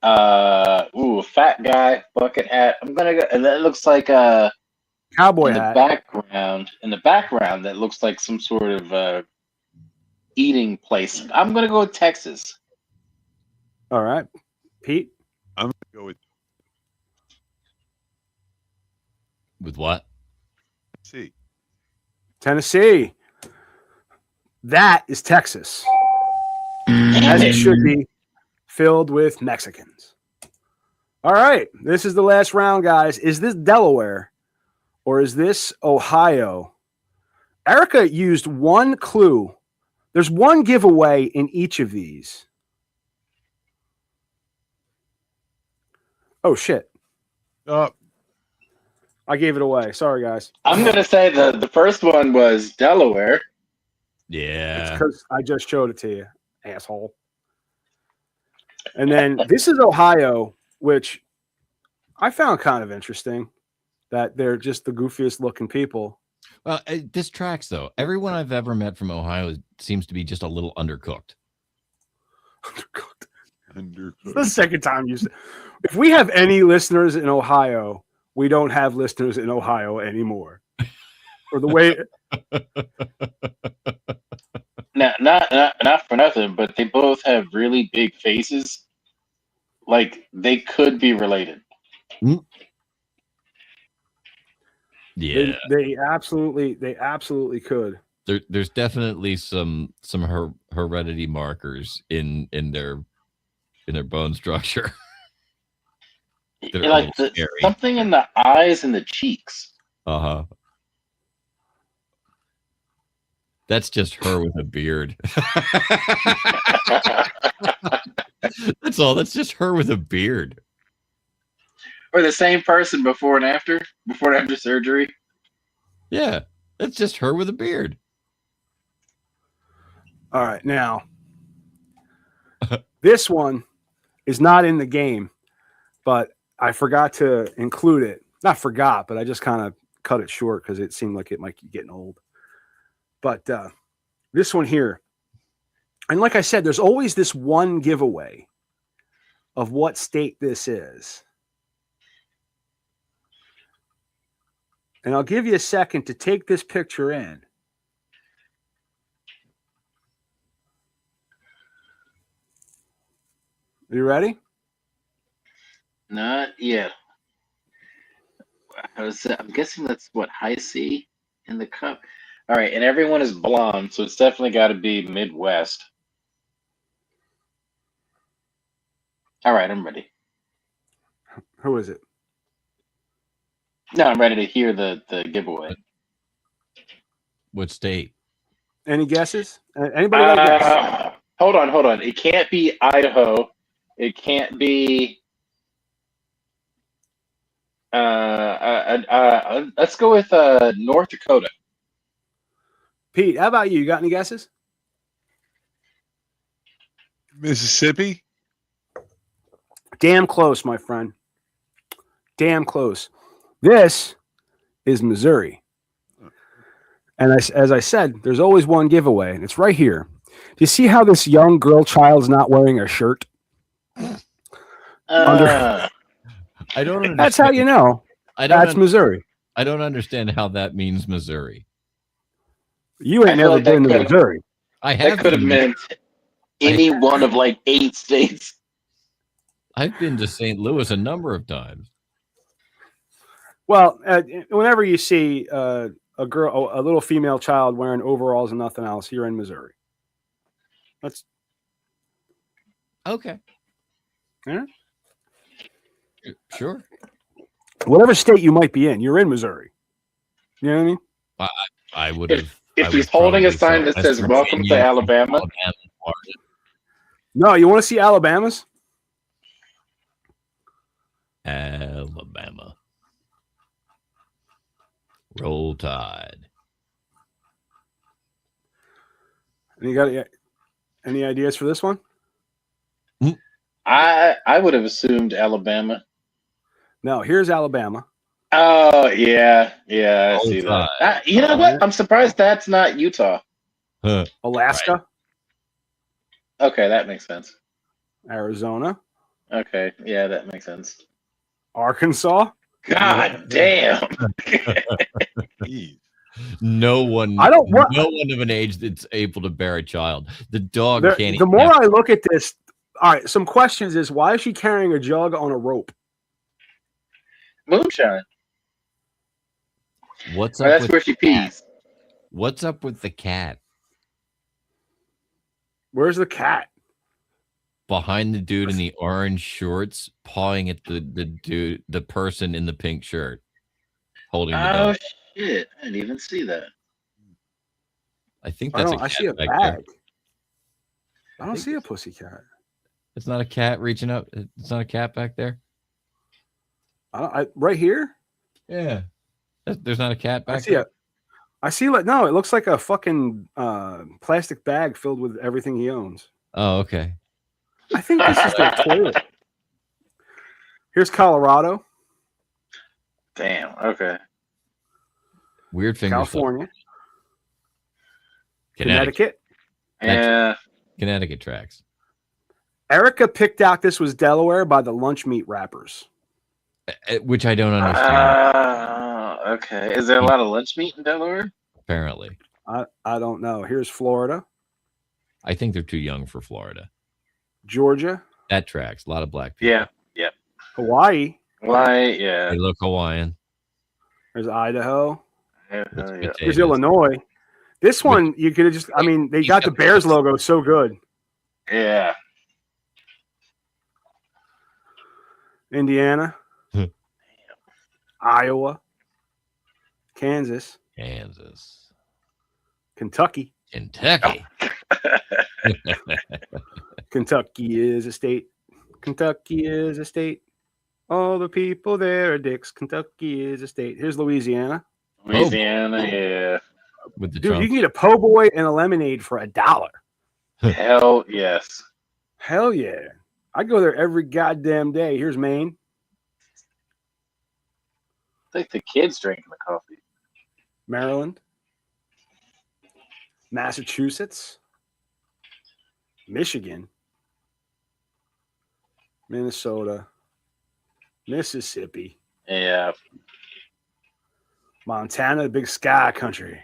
A fat guy, bucket hat. I'm gonna go, and that looks like a cowboy hat. In the background, that looks like some sort of eating place. I'm gonna go with Texas. All right, Pete. I'm gonna go with what? Tennessee. That is Texas, as it should be, filled with Mexicans. All right, this is the last round, guys. Is this Delaware or is this Ohio? Erica used one clue. There's one giveaway in each of these. Oh, shit. I gave it away. Sorry, guys. I'm going to say the first one was Delaware. Yeah. Because I just showed it to you, asshole. And then this is Ohio, which I found kind of interesting that they're just the goofiest looking people. Well, this tracks, though. Everyone I've ever met from Ohio seems to be just a little undercooked. Undercooked. The second time you said. If we have any listeners in Ohio, we don't have listeners in Ohio anymore. Or the way. Now, not for nothing, but they both have really big faces. Like they could be related. Yeah, they absolutely could. There's definitely some heredity markers in their bone structure. Like something in the eyes and the cheeks. Uh-huh. That's just her with a beard. That's all. That's just her with a beard. Or the same person before and after surgery. Yeah, that's just her with a beard. All right, now this one is not in the game, but I forgot to include it. Not forgot, but I just kind of cut it short because it seemed like it might be getting old. But this one here, and like I said, there's always this one giveaway of what state this is. And I'll give you a second to take this picture in. Are you ready? Not yet. I'm guessing that's what high C in the cup. All right, and everyone is blonde, so it's definitely got to be Midwest. All right, I'm ready. Who is it? No, I'm ready to hear the giveaway. What state? Any guesses? Anybody got a guess? Hold on. It can't be Idaho. It can't be. Let's go with North Dakota. Pete, how about you? You got any guesses? Mississippi? Damn close, my friend. Damn close. This is Missouri. And as I said, there's always one giveaway, and it's right here. Do you see how this young girl child's not wearing a shirt? I don't understand. That's how you know. That's Missouri. I don't understand how that means Missouri. You ain't never been to Missouri. I have. That could have meant any one of like 8 states. I've been to St. Louis a number of times. Well, whenever you see a little female child wearing overalls and nothing else, you're in Missouri. That's okay. Yeah. Sure. Whatever state you might be in, you're in Missouri. You know what I mean? I would have. If he's holding a sign that says "Welcome to Alabama," No, you want to see Alabama's? Alabama. Roll Tide. And you got any ideas for this one? I would have assumed Alabama. No, here's Alabama. Oh yeah, I see Roll that. You know what? I'm surprised that's not Utah. Alaska, Okay, that makes sense. Arizona, Okay, yeah, that makes sense. Arkansas. God damn. Jeez. No one. I don't want- No one of an age that's able to bear a child. The dog can't. The more I look at this, all right. Some questions is why is she carrying a jug on a rope? Moonshine. What's Oh, up? that's with where she pees. What's up with the cat Where's the cat? behind the dude in the orange shorts, pawing at the person in the pink shirt, holding the Oh dog? shit! I didn't even see that. I think I that's don't. I see a cat back there. bag. I don't see a pussy cat. It's not a cat reaching up. It's not a cat back there. Right here. Yeah, there's not a cat back I see there. it. I see. Like no, it looks like a fucking plastic bag filled with everything he owns. Oh, okay. I think this is their toilet. Here's Colorado, Damn. Okay. Weird fingers. California, Connecticut. Connecticut. Yeah. Connecticut tracks. Erica picked out this was Delaware by the lunch meat wrappers. Which I don't understand. Okay. Is there a lot of lunch meat in Delaware? Apparently, I don't know. Here's Florida, I think they're too young for Florida. Georgia, That tracks. A lot of black people. Yeah. Hawaii. Why? Yeah. They look Hawaiian. There's Idaho. Yeah. Here's Potatoes. Illinois. This one you could have just. I mean, they got the Bears logo so good. Yeah. Indiana, Iowa, Kansas, Kentucky. Kentucky. Kentucky is a state. Kentucky is a state. All the people there are dicks. Kentucky is a state. Here's Louisiana. Louisiana. Yeah. With the Dude, Trump. you can get a po' boy and a lemonade for $1. Hell yes. Hell yeah. I go there every goddamn day. Here's Maine. It's like the kids drinking the coffee. Maryland. Massachusetts. Michigan. Minnesota. Mississippi. Yeah. Montana, the big sky country.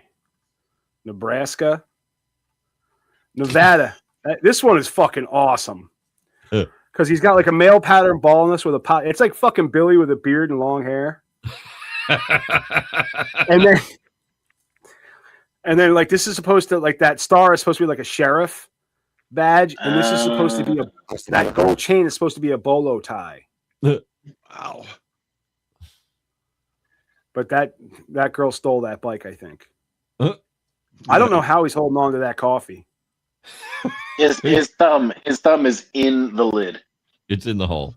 Nebraska. Nevada. This one is fucking awesome. Because he's got like a male pattern baldness with a pot. It's like fucking Billy with a beard and long hair. and then like this is supposed to like that star is supposed to be like a sheriff badge, and this is supposed to be that gold chain is supposed to be a bolo tie. Wow. But that girl stole that bike, I think. I don't know how he's holding on to that coffee. His thumb is in the lid. It's in the hole.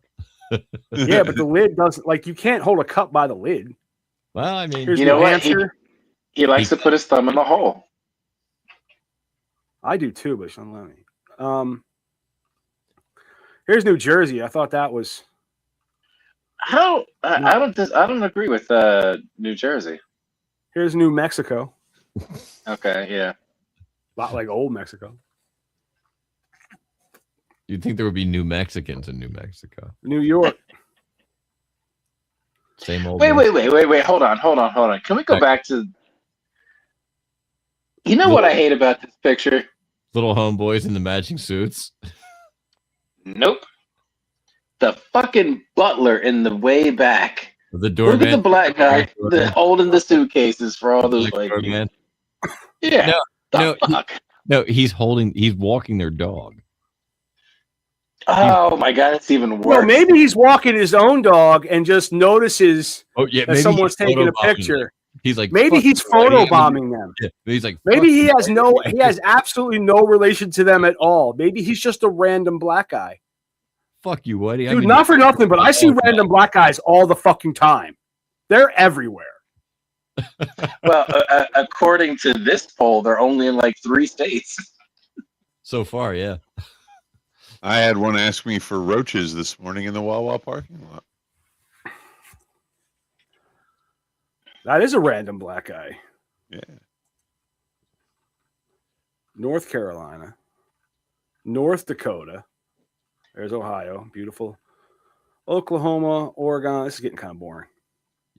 Yeah, but the lid doesn't like you can't hold a cup by the lid. Well, I mean, Here's You New know what? Hampshire. He likes to put his thumb in the hole. I do too, but she doesn't let me. Here's New Jersey. I thought that was I don't agree with New Jersey. here's New Mexico. Okay, yeah. A lot like old Mexico. you'd think there would be New Mexicans in New Mexico. New York. Same old. Wait. Hold on. Can we go back to? You know what I hate about this picture? Little homeboys in the matching suits. Nope. The fucking butler in the way back. The doorman. Look at the black guy holding the suitcases for all those Black white people. doorman. Yeah. No, Fuck. No, he's walking their dog. Oh my god, it's even worse. Well, maybe he's walking his own dog and just notices that someone's taking a picture. He's like, maybe he's photobombing them. Yeah, he's like, maybe he has absolutely no relation to them at all. Maybe he's just a random black guy. Fuck you, Whitey. Dude, not for nothing, but I see random black guys all the fucking time. They're everywhere. Well, according to this poll, they're only in like 3 states. So far, yeah. I had one ask me for roaches this morning in the Wawa parking lot. That is a random black guy. Yeah. North Carolina, North Dakota. There's Ohio. Beautiful. Oklahoma, Oregon. This is getting kind of boring.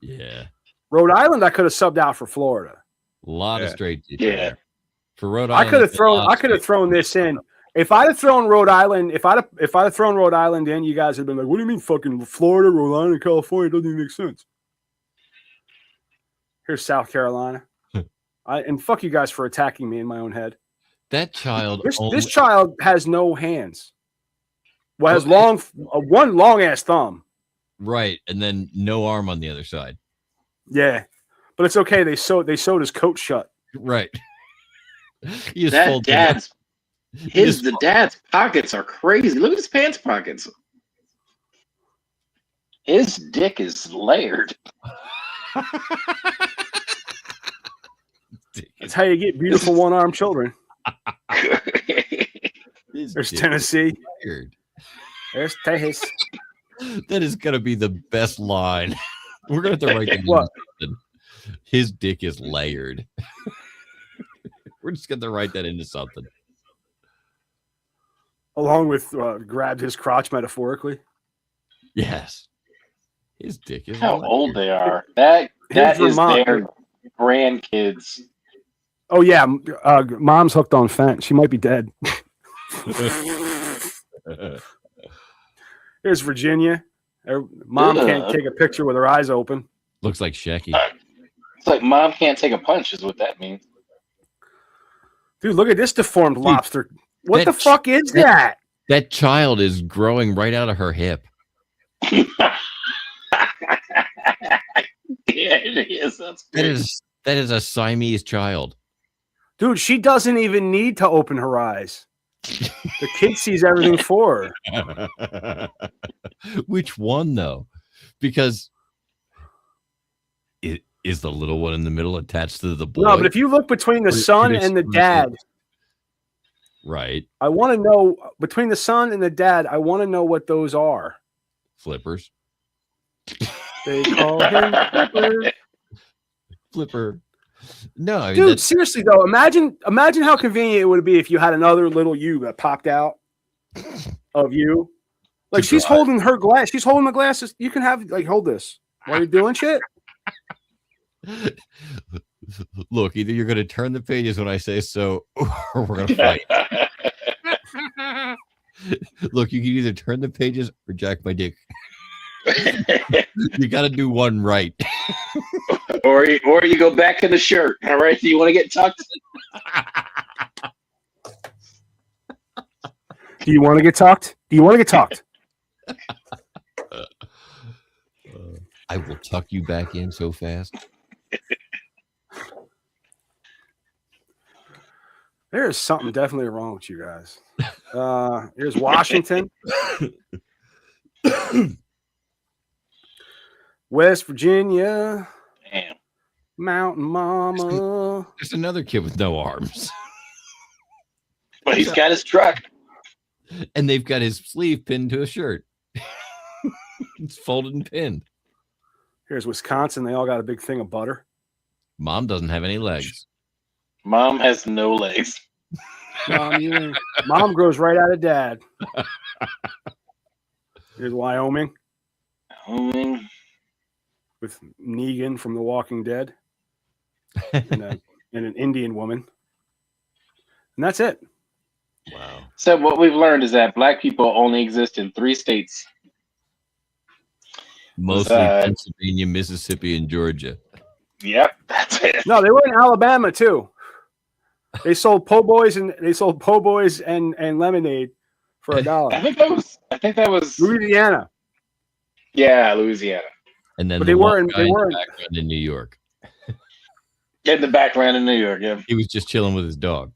Yeah. Rhode Island, I could have subbed out for Florida. A lot of straight. Yeah. For Rhode Island, I could have thrown this in. If I'd have thrown Rhode Island, if I'd have thrown Rhode Island in, you guys would have been like, "What do you mean, fucking Florida, Rhode Island, California? It doesn't even make sense." Here's South Carolina. And fuck you guys for attacking me in my own head. That child. This child has no hands. Well, has one long ass thumb. Right, and then no arm on the other side. Yeah, but it's okay. They sewed his coat shut. Right. The dad's pockets are crazy. Look at his pants pockets. His dick is layered. That's how you get beautiful one-armed children. There's Tennessee. Layered. There's Texas. That is gonna be the best line. We're gonna have to write that What? in. His dick is layered. We're just gonna write that into something. Along with grabbed his crotch metaphorically. Yes. His dick is How layered. old they are. That is Vermont. their grandkids. Oh yeah, mom's hooked on fent. She might be dead. Here's Virginia. Mom can't take a picture with her eyes open. Looks like Shecky. It's like mom can't take a punch, is what that means. Dude, look at this deformed lobster. What the fuck is that? That child is growing right out of her hip. Yeah, it is. That is a Siamese child. Dude, she doesn't even need to open her eyes. The kid sees everything for her. Which one, though? Because it is the little one in the middle attached to the boy. No, but if you look between the son and the dad, right? I want to know between the son and the dad. I want to know what those are. Flippers. They call him Flipper. Flipper. No, I mean, dude. Seriously though, imagine how convenient it would be if you had another little you that popped out of you. Like she's holding her glass. She's holding the glasses. You can have hold this while you're doing shit. Look, either you're going to turn the pages when I say so, or we're going to fight. Look, you can either turn the pages or jack my dick. You got to do one right. or you go back in the shirt. All right, do you want to get tucked? Do you want to get talked? Do you want to get talked? I will tuck you back in so fast. There is something definitely wrong with you guys. Here's Washington. West Virginia. Damn. Mountain Mama. There's another kid with no arms. But he's got his truck. And they've got his sleeve pinned to a shirt. It's folded and pinned. Here's Wisconsin. They all got a big thing of butter. Mom doesn't have any legs. Mom has no legs. Mom grows right out of dad. Here's Wyoming. With Negan from The Walking Dead. And an Indian woman. And that's it. Wow. So what we've learned is that black people only exist in 3 states. Mostly Pennsylvania, Mississippi, and Georgia. Yep, that's it. No, they were in Alabama too. They sold po' boys and lemonade for I $1. think that was Louisiana. Yeah, Louisiana. And then But the they one weren't- guy they in the weren't- background in New York. In the background in New York, yeah. He was just chilling with his dog.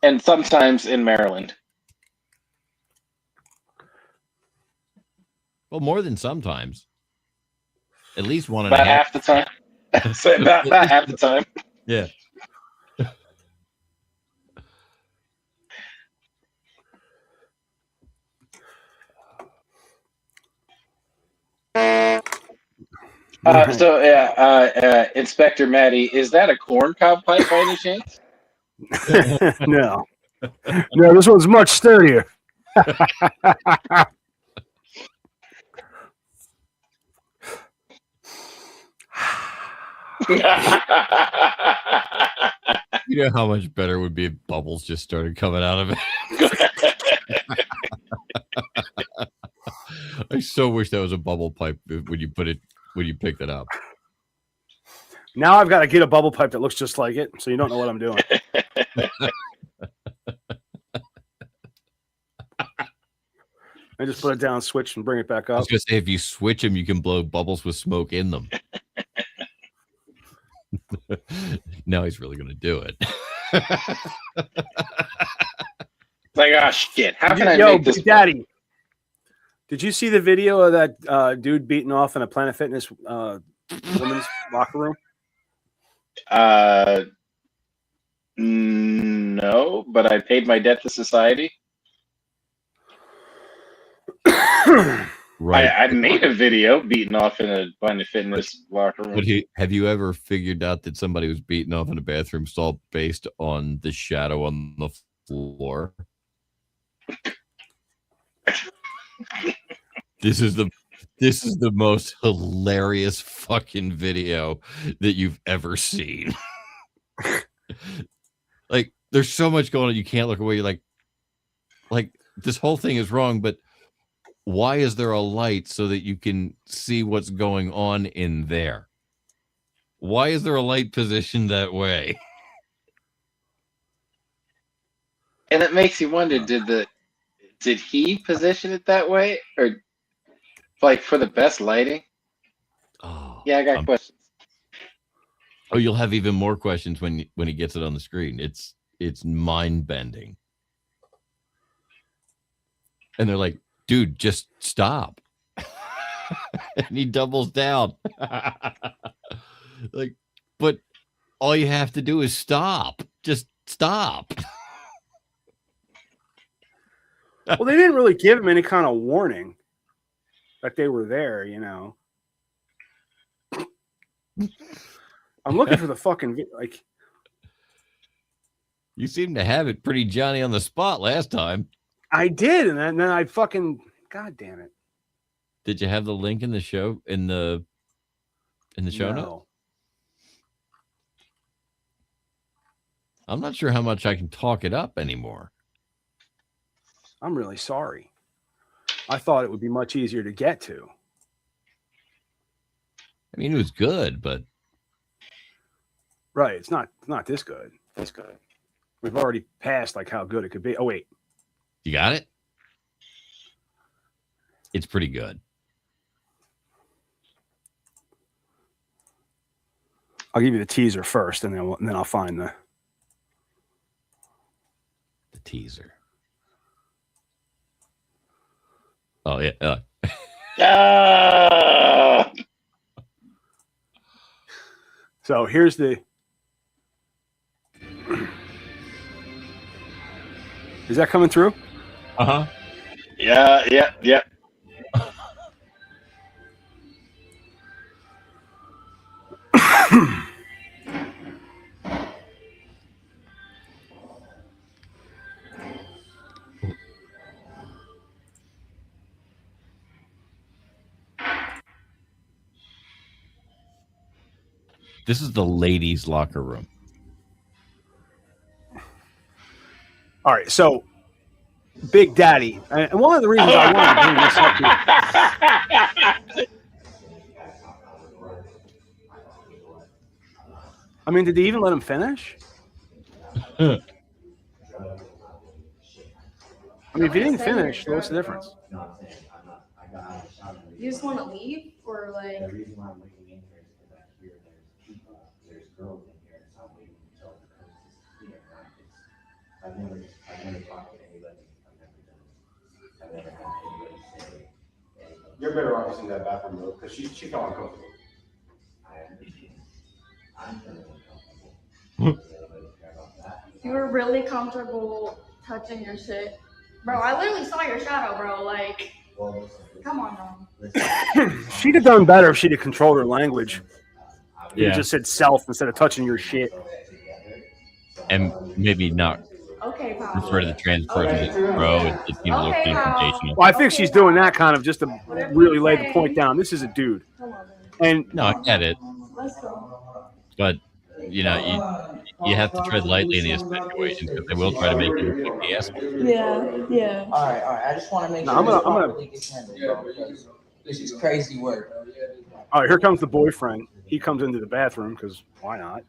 And sometimes in Maryland. Well, more than sometimes. At least one and a About half. half the time. So about half the time. Yeah. So Inspector Maddie, is that a corn cob pipe by any chance? No. No, this one's much sturdier. You know how much better it would be if bubbles just started coming out of it? I so wish that was a bubble pipe when you picked it up. Now I've got to get a bubble pipe that looks just like it, so you don't know what I'm doing. I just put it down, switch, and bring it back I up. was gonna say if you switch them, you can blow bubbles with smoke in them. Now he's really gonna do it. Like, oh shit! How can I Yo, make this? Big Daddy, did you see the video of that dude beating off in a Planet Fitness women's locker room? No, but I paid my debt to society. Right. I made a video beating off in a Planet Fitness locker room. Have you ever figured out that somebody was beaten off in a bathroom stall based on the shadow on the floor? This is the most hilarious fucking video that you've ever seen. Like, there's so much going on, you can't look away. You're like this whole thing is wrong, but why is there a light so that you can see what's going on in there? Why is there a light positioned that way? And it makes you wonder: did he position it that way, or like for the best lighting? Oh, Yeah, I got questions. Oh, you'll have even more questions when he gets it on the screen. It's mind bending, and they're like, "Dude, just stop." And he doubles down. Like, but all you have to do is stop. Just stop. Well, they didn't really give him any kind of warning that they were there, you know. I'm looking for the fucking like. You seem to have it pretty Johnny on the spot last time. I did, and then I fucking God damn it. Did you have the link in the show in the show notes? No. I'm not sure how much I can talk it up anymore. I'm really sorry. I thought it would be much easier to get to. I mean, it was good, but Right, it's not this good. It's good. We've already passed like how good it could be. Oh wait, you got it? It's pretty good. I'll give you the teaser first, and then I'll find the Teaser. Oh yeah. Ah! So here's the. Is that coming through? Uh-huh. Yeah. This is the ladies' locker room. All right, so Big Daddy, and one of the reasons I wanted to bring this up here. I mean, did they even let him finish? I mean, if you didn't finish, what's the difference? You just want to leave, or like? The reason why I'm looking in here is because I hear there's girls in here, and so I'm waiting until the coast is clear. I've never talked to anybody. I've never had anybody say anything. You're better off using that bathroom though, because she felt uncomfortable. I understand. I'm feeling uncomfortable. You were really comfortable touching your shit, bro. I literally saw your shadow, bro. Like, come on, now. She'd have done better if she'd have controlled her language. You Yeah, just said self instead of touching your shit. and maybe not Okay, pal. refer to the trans person as bro. It seems a little Okay, confrontational. Well, I think she's doing that kind of just to really lay the point down. This is a dude. Come on, And No, I get it, let's go. but you have to tread lightly in these situations because they will try to make you look like the asshole. Yeah. All right. I just want to make No, sure I'm gonna- this I'm gonna- properly gets handled, bro, because this is crazy work. all right, here comes the boyfriend. He comes into the bathroom because why not?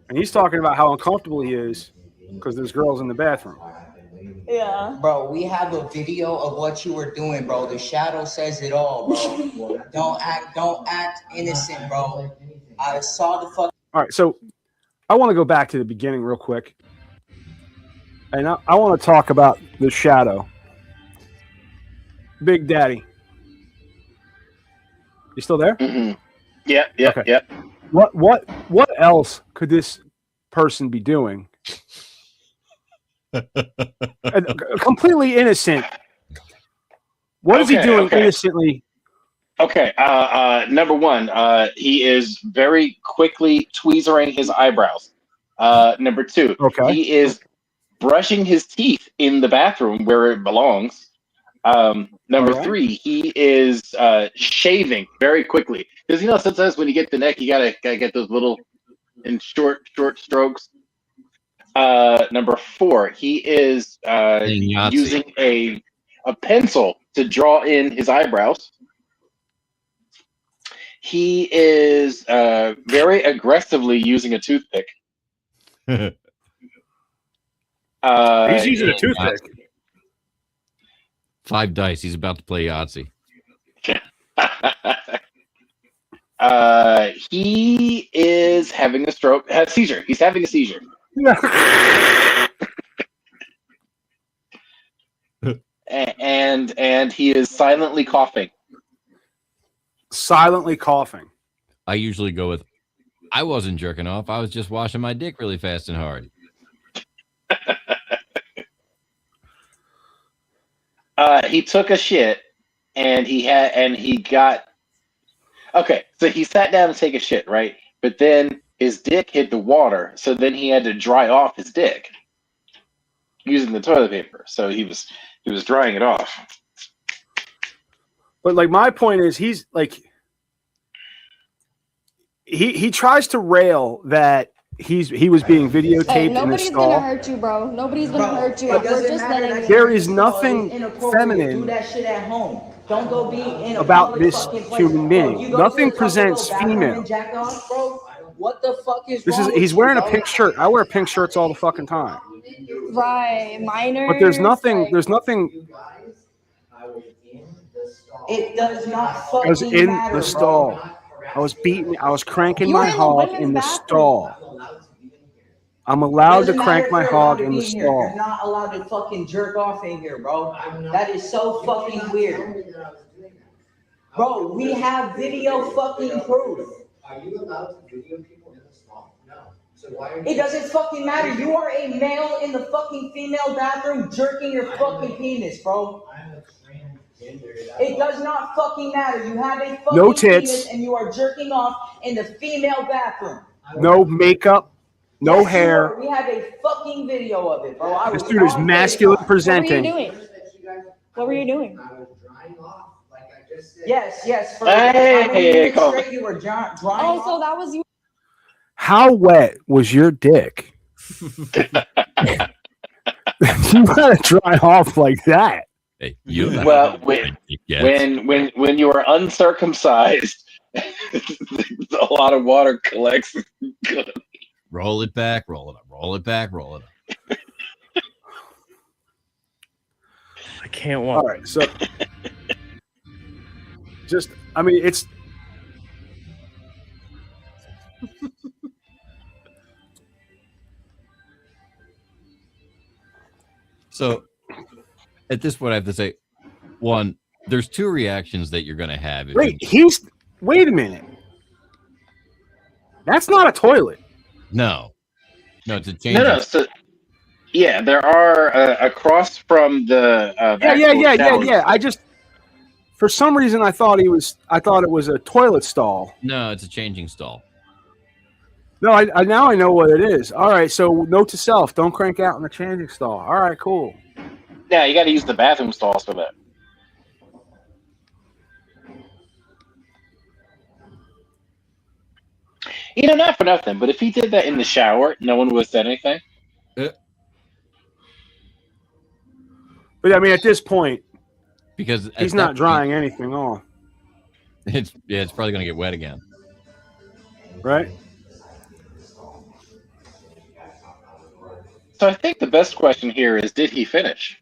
And he's talking about how uncomfortable he is because there's girls in the bathroom. Yeah. Bro, we have a video of what you were doing, bro. The shadow says it all, bro. Don't act innocent, bro. I saw the fuck. All right, so I want to go back to the beginning real quick. And I want to talk about the shadow. Big Daddy. You still there? Mm-hmm. Yep. Okay. Yep. What else could this person be doing? Completely innocent. What is he Okay, doing okay. innocently? Okay. Number one, he is very quickly tweezering his eyebrows. Number two, Okay. he is brushing his teeth in the bathroom where it belongs. Number Alright. three, he is shaving very quickly because sometimes when you get the neck, you gotta get those little in short strokes. Number four, he is Playing Yahtzee. using a pencil to draw in his eyebrows. He is very aggressively using a toothpick. He's using a toothpick. 5 dice. He's about to play Yahtzee. He is having a stroke, a seizure. He's having a seizure. and he is silently coughing. Silently coughing. I usually go with, I wasn't jerking off. I was just washing my dick really fast and hard. He took a shit, and he got. Okay, so he sat down to take a shit, right? But then his dick hit the water, so then he had to dry off his dick using the toilet paper. So he was drying it off. But like my point is, he's like he tries to rail that he was being videotaped Hey, in the nobody's gonna stall. hurt you, bro. Nobody's gonna Bro, hurt you. it We're doesn't just matter letting that you. There is it's nothing inappropriate. feminine Do that shit at home. Don't go be in a about public this fucking place. human Bro, being. you go Nothing to a presents couple bathroom female. and jack off, bro. What the fuck is This wrong is he's with wearing you, a bro? pink shirt. I wear pink shirts all the fucking time. Right, minor. But there's nothing. There's nothing. It does not I was fucking in matter, the bro. stall. I was beating. I was cranking You were my in the hog women's in the bathroom. stall. I'm allowed to Doesn't matter crank if my you're allowed hog to in be the here. You're stall. not allowed to fucking jerk off in here, bro. That is so fucking weird. Bro, we have video fucking proof. Are you allowed to video people in the stall? No. So why are you? It doesn't fucking matter. You are a male in the fucking female bathroom jerking your fucking penis, bro. I'm a transgender. It does not fucking matter. You have a fucking No tits. penis and you are jerking off in the female bathroom. No makeup. No Yes, you hair. are. We have a fucking video of it, bro. I This was dude is on masculine FaceTime. What were you presenting. doing? What were you doing? I was drying off, like I just said. Yes. For Hey, how many minutes Cole. straight you were drying Oh, so off? that was you. How wet was your dick? You gotta dry off like that. Hey, you Well, when you are uncircumcised, a lot of water collects. roll it back, roll it up, roll it back, roll it up. I can't All walk. right, so just, I mean, it's So at this point, I have to say, one, there's two reactions that you're going to have. Wait a minute. That's not a toilet. No, it's a change. No. So, yeah, there are across from the. Yeah. I just, for some reason, I thought it was a toilet stall. No, it's a changing stall. No, I now I know what it is. All right, so note to self: don't crank out in the changing stall. All right, cool. Yeah, you got to use the bathroom stalls for that. Not for nothing, but if he did that in the shower, no one would have said anything. But I mean, at this point, because he's not drying anything off. It's probably going to get wet again, right? So I think the best question here is, did he finish?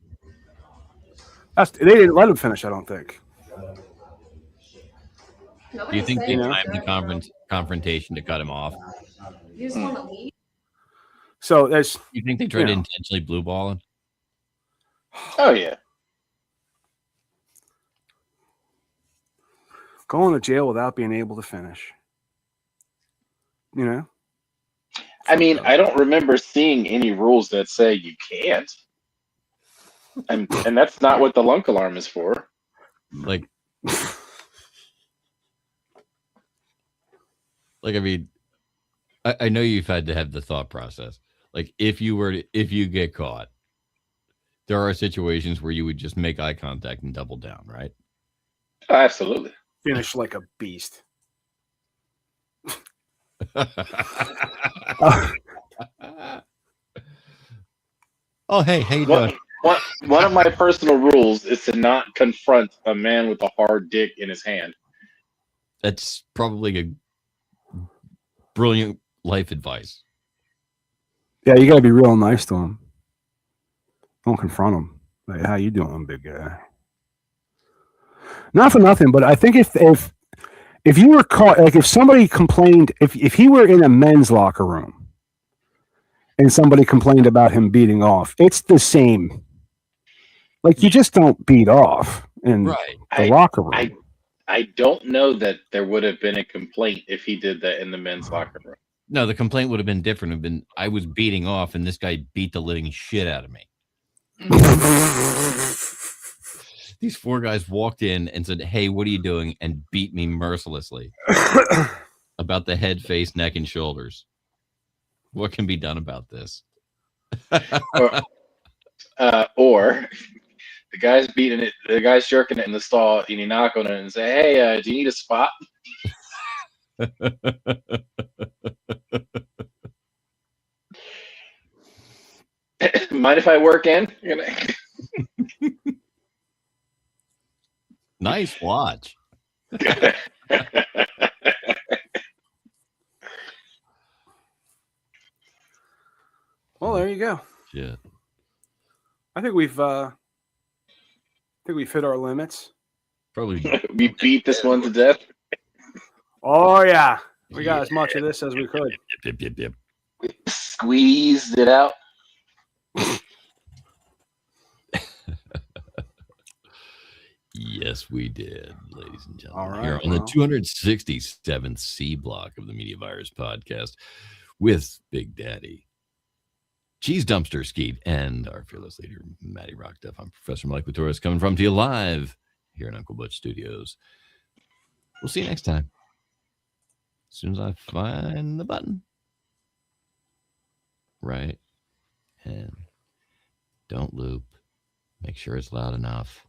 They didn't let him finish, I don't think. Do you think they timed the confrontation to cut him off? You just want to leave? So there's. You think they tried to intentionally blue ball him? Oh yeah. Going to jail without being able to finish. I mean, I don't remember seeing any rules that say you can't. And that's not what the lunk alarm is for. Like I mean, I know you've had to have the thought process. Like if you get caught, there are situations where you would just make eye contact and double down, right? Oh, absolutely. Finish like a beast. Oh, hey, how you doing? One of my personal rules is to not confront a man with a hard dick in his hand. That's probably a brilliant life advice. Yeah, you got to be real nice to him. Don't confront him. Like, how you doing, big guy? Not for nothing, but I think if you were caught, like if somebody complained, if he were in a men's locker room and somebody complained about him beating off, it's the same. Like you just don't beat off in the locker room. I don't know that there would have been a complaint if he did that in the men's locker room. No, the complaint would have been different. Have been I was beating off and this guy beat the living shit out of me. These four guys walked in and said, "Hey, what are you doing?" and beat me mercilessly about the head, face, neck, and shoulders. What can be done about this? Or the guy's beating it, the guy's jerking it in the stall, and you knock on it and say, "Hey, do you need a spot?" Mind if I work in? Nice watch. Well, there you go. Yeah. I think we've hit our limits. Probably. We beat this one to death. Oh yeah, we got as much of this as we could. Yep. We squeezed it out. Yes, we did, ladies and gentlemen. All right, here on the 267th C block of the Media Virus podcast with Big Daddy, Cheese Dumpster Skeet, and our fearless leader, Matty Rockduff. I'm Professor Mike Torres coming from to you live here in Uncle Butch Studios. We'll see you next time. As soon as I find the button. Right. And don't loop. Make sure it's loud enough.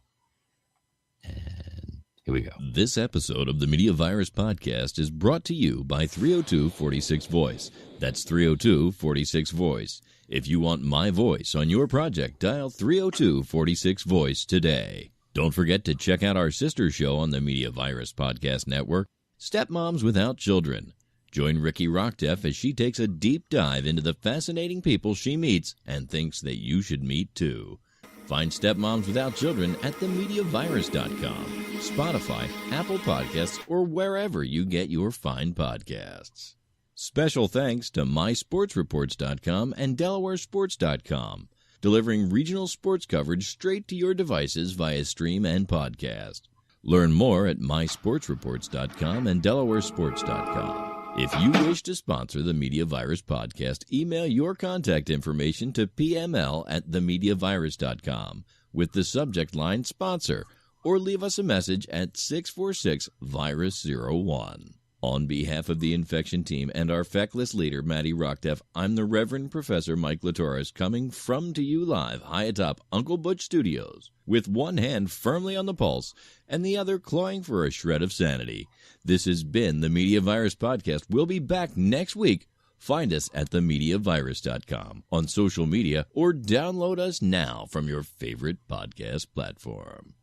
And here we go. This episode of the Media Virus Podcast is brought to you by 302-46 Voice. That's 302-46 Voice. If you want my voice on your project, dial 302-46 Voice today. Don't forget to check out our sister show on the Media Virus Podcast Network, Stepmoms Without Children. Join Ricky Rockdeff as she takes a deep dive into the fascinating people she meets and thinks that you should meet too. Find Stepmoms Without Children at themediavirus.com, Spotify, Apple Podcasts, or wherever you get your fine podcasts. Special thanks to mysportsreports.com and delawaresports.com, delivering regional sports coverage straight to your devices via stream and podcast. Learn more at mysportsreports.com and delawaresports.com. If you wish to sponsor the Media Virus podcast, email your contact information to pml@themediavirus.com with the subject line sponsor, or leave us a message at 646-VIRUS01. On behalf of the infection team and our feckless leader, Maddie Rockdeff, I'm the Reverend Professor Mike Latoris, coming from to you live high atop Uncle Butch Studios, with one hand firmly on the pulse and the other clawing for a shred of sanity. This has been the Media Virus Podcast. We'll be back next week. Find us at themediavirus.com, on social media, or download us now from your favorite podcast platform.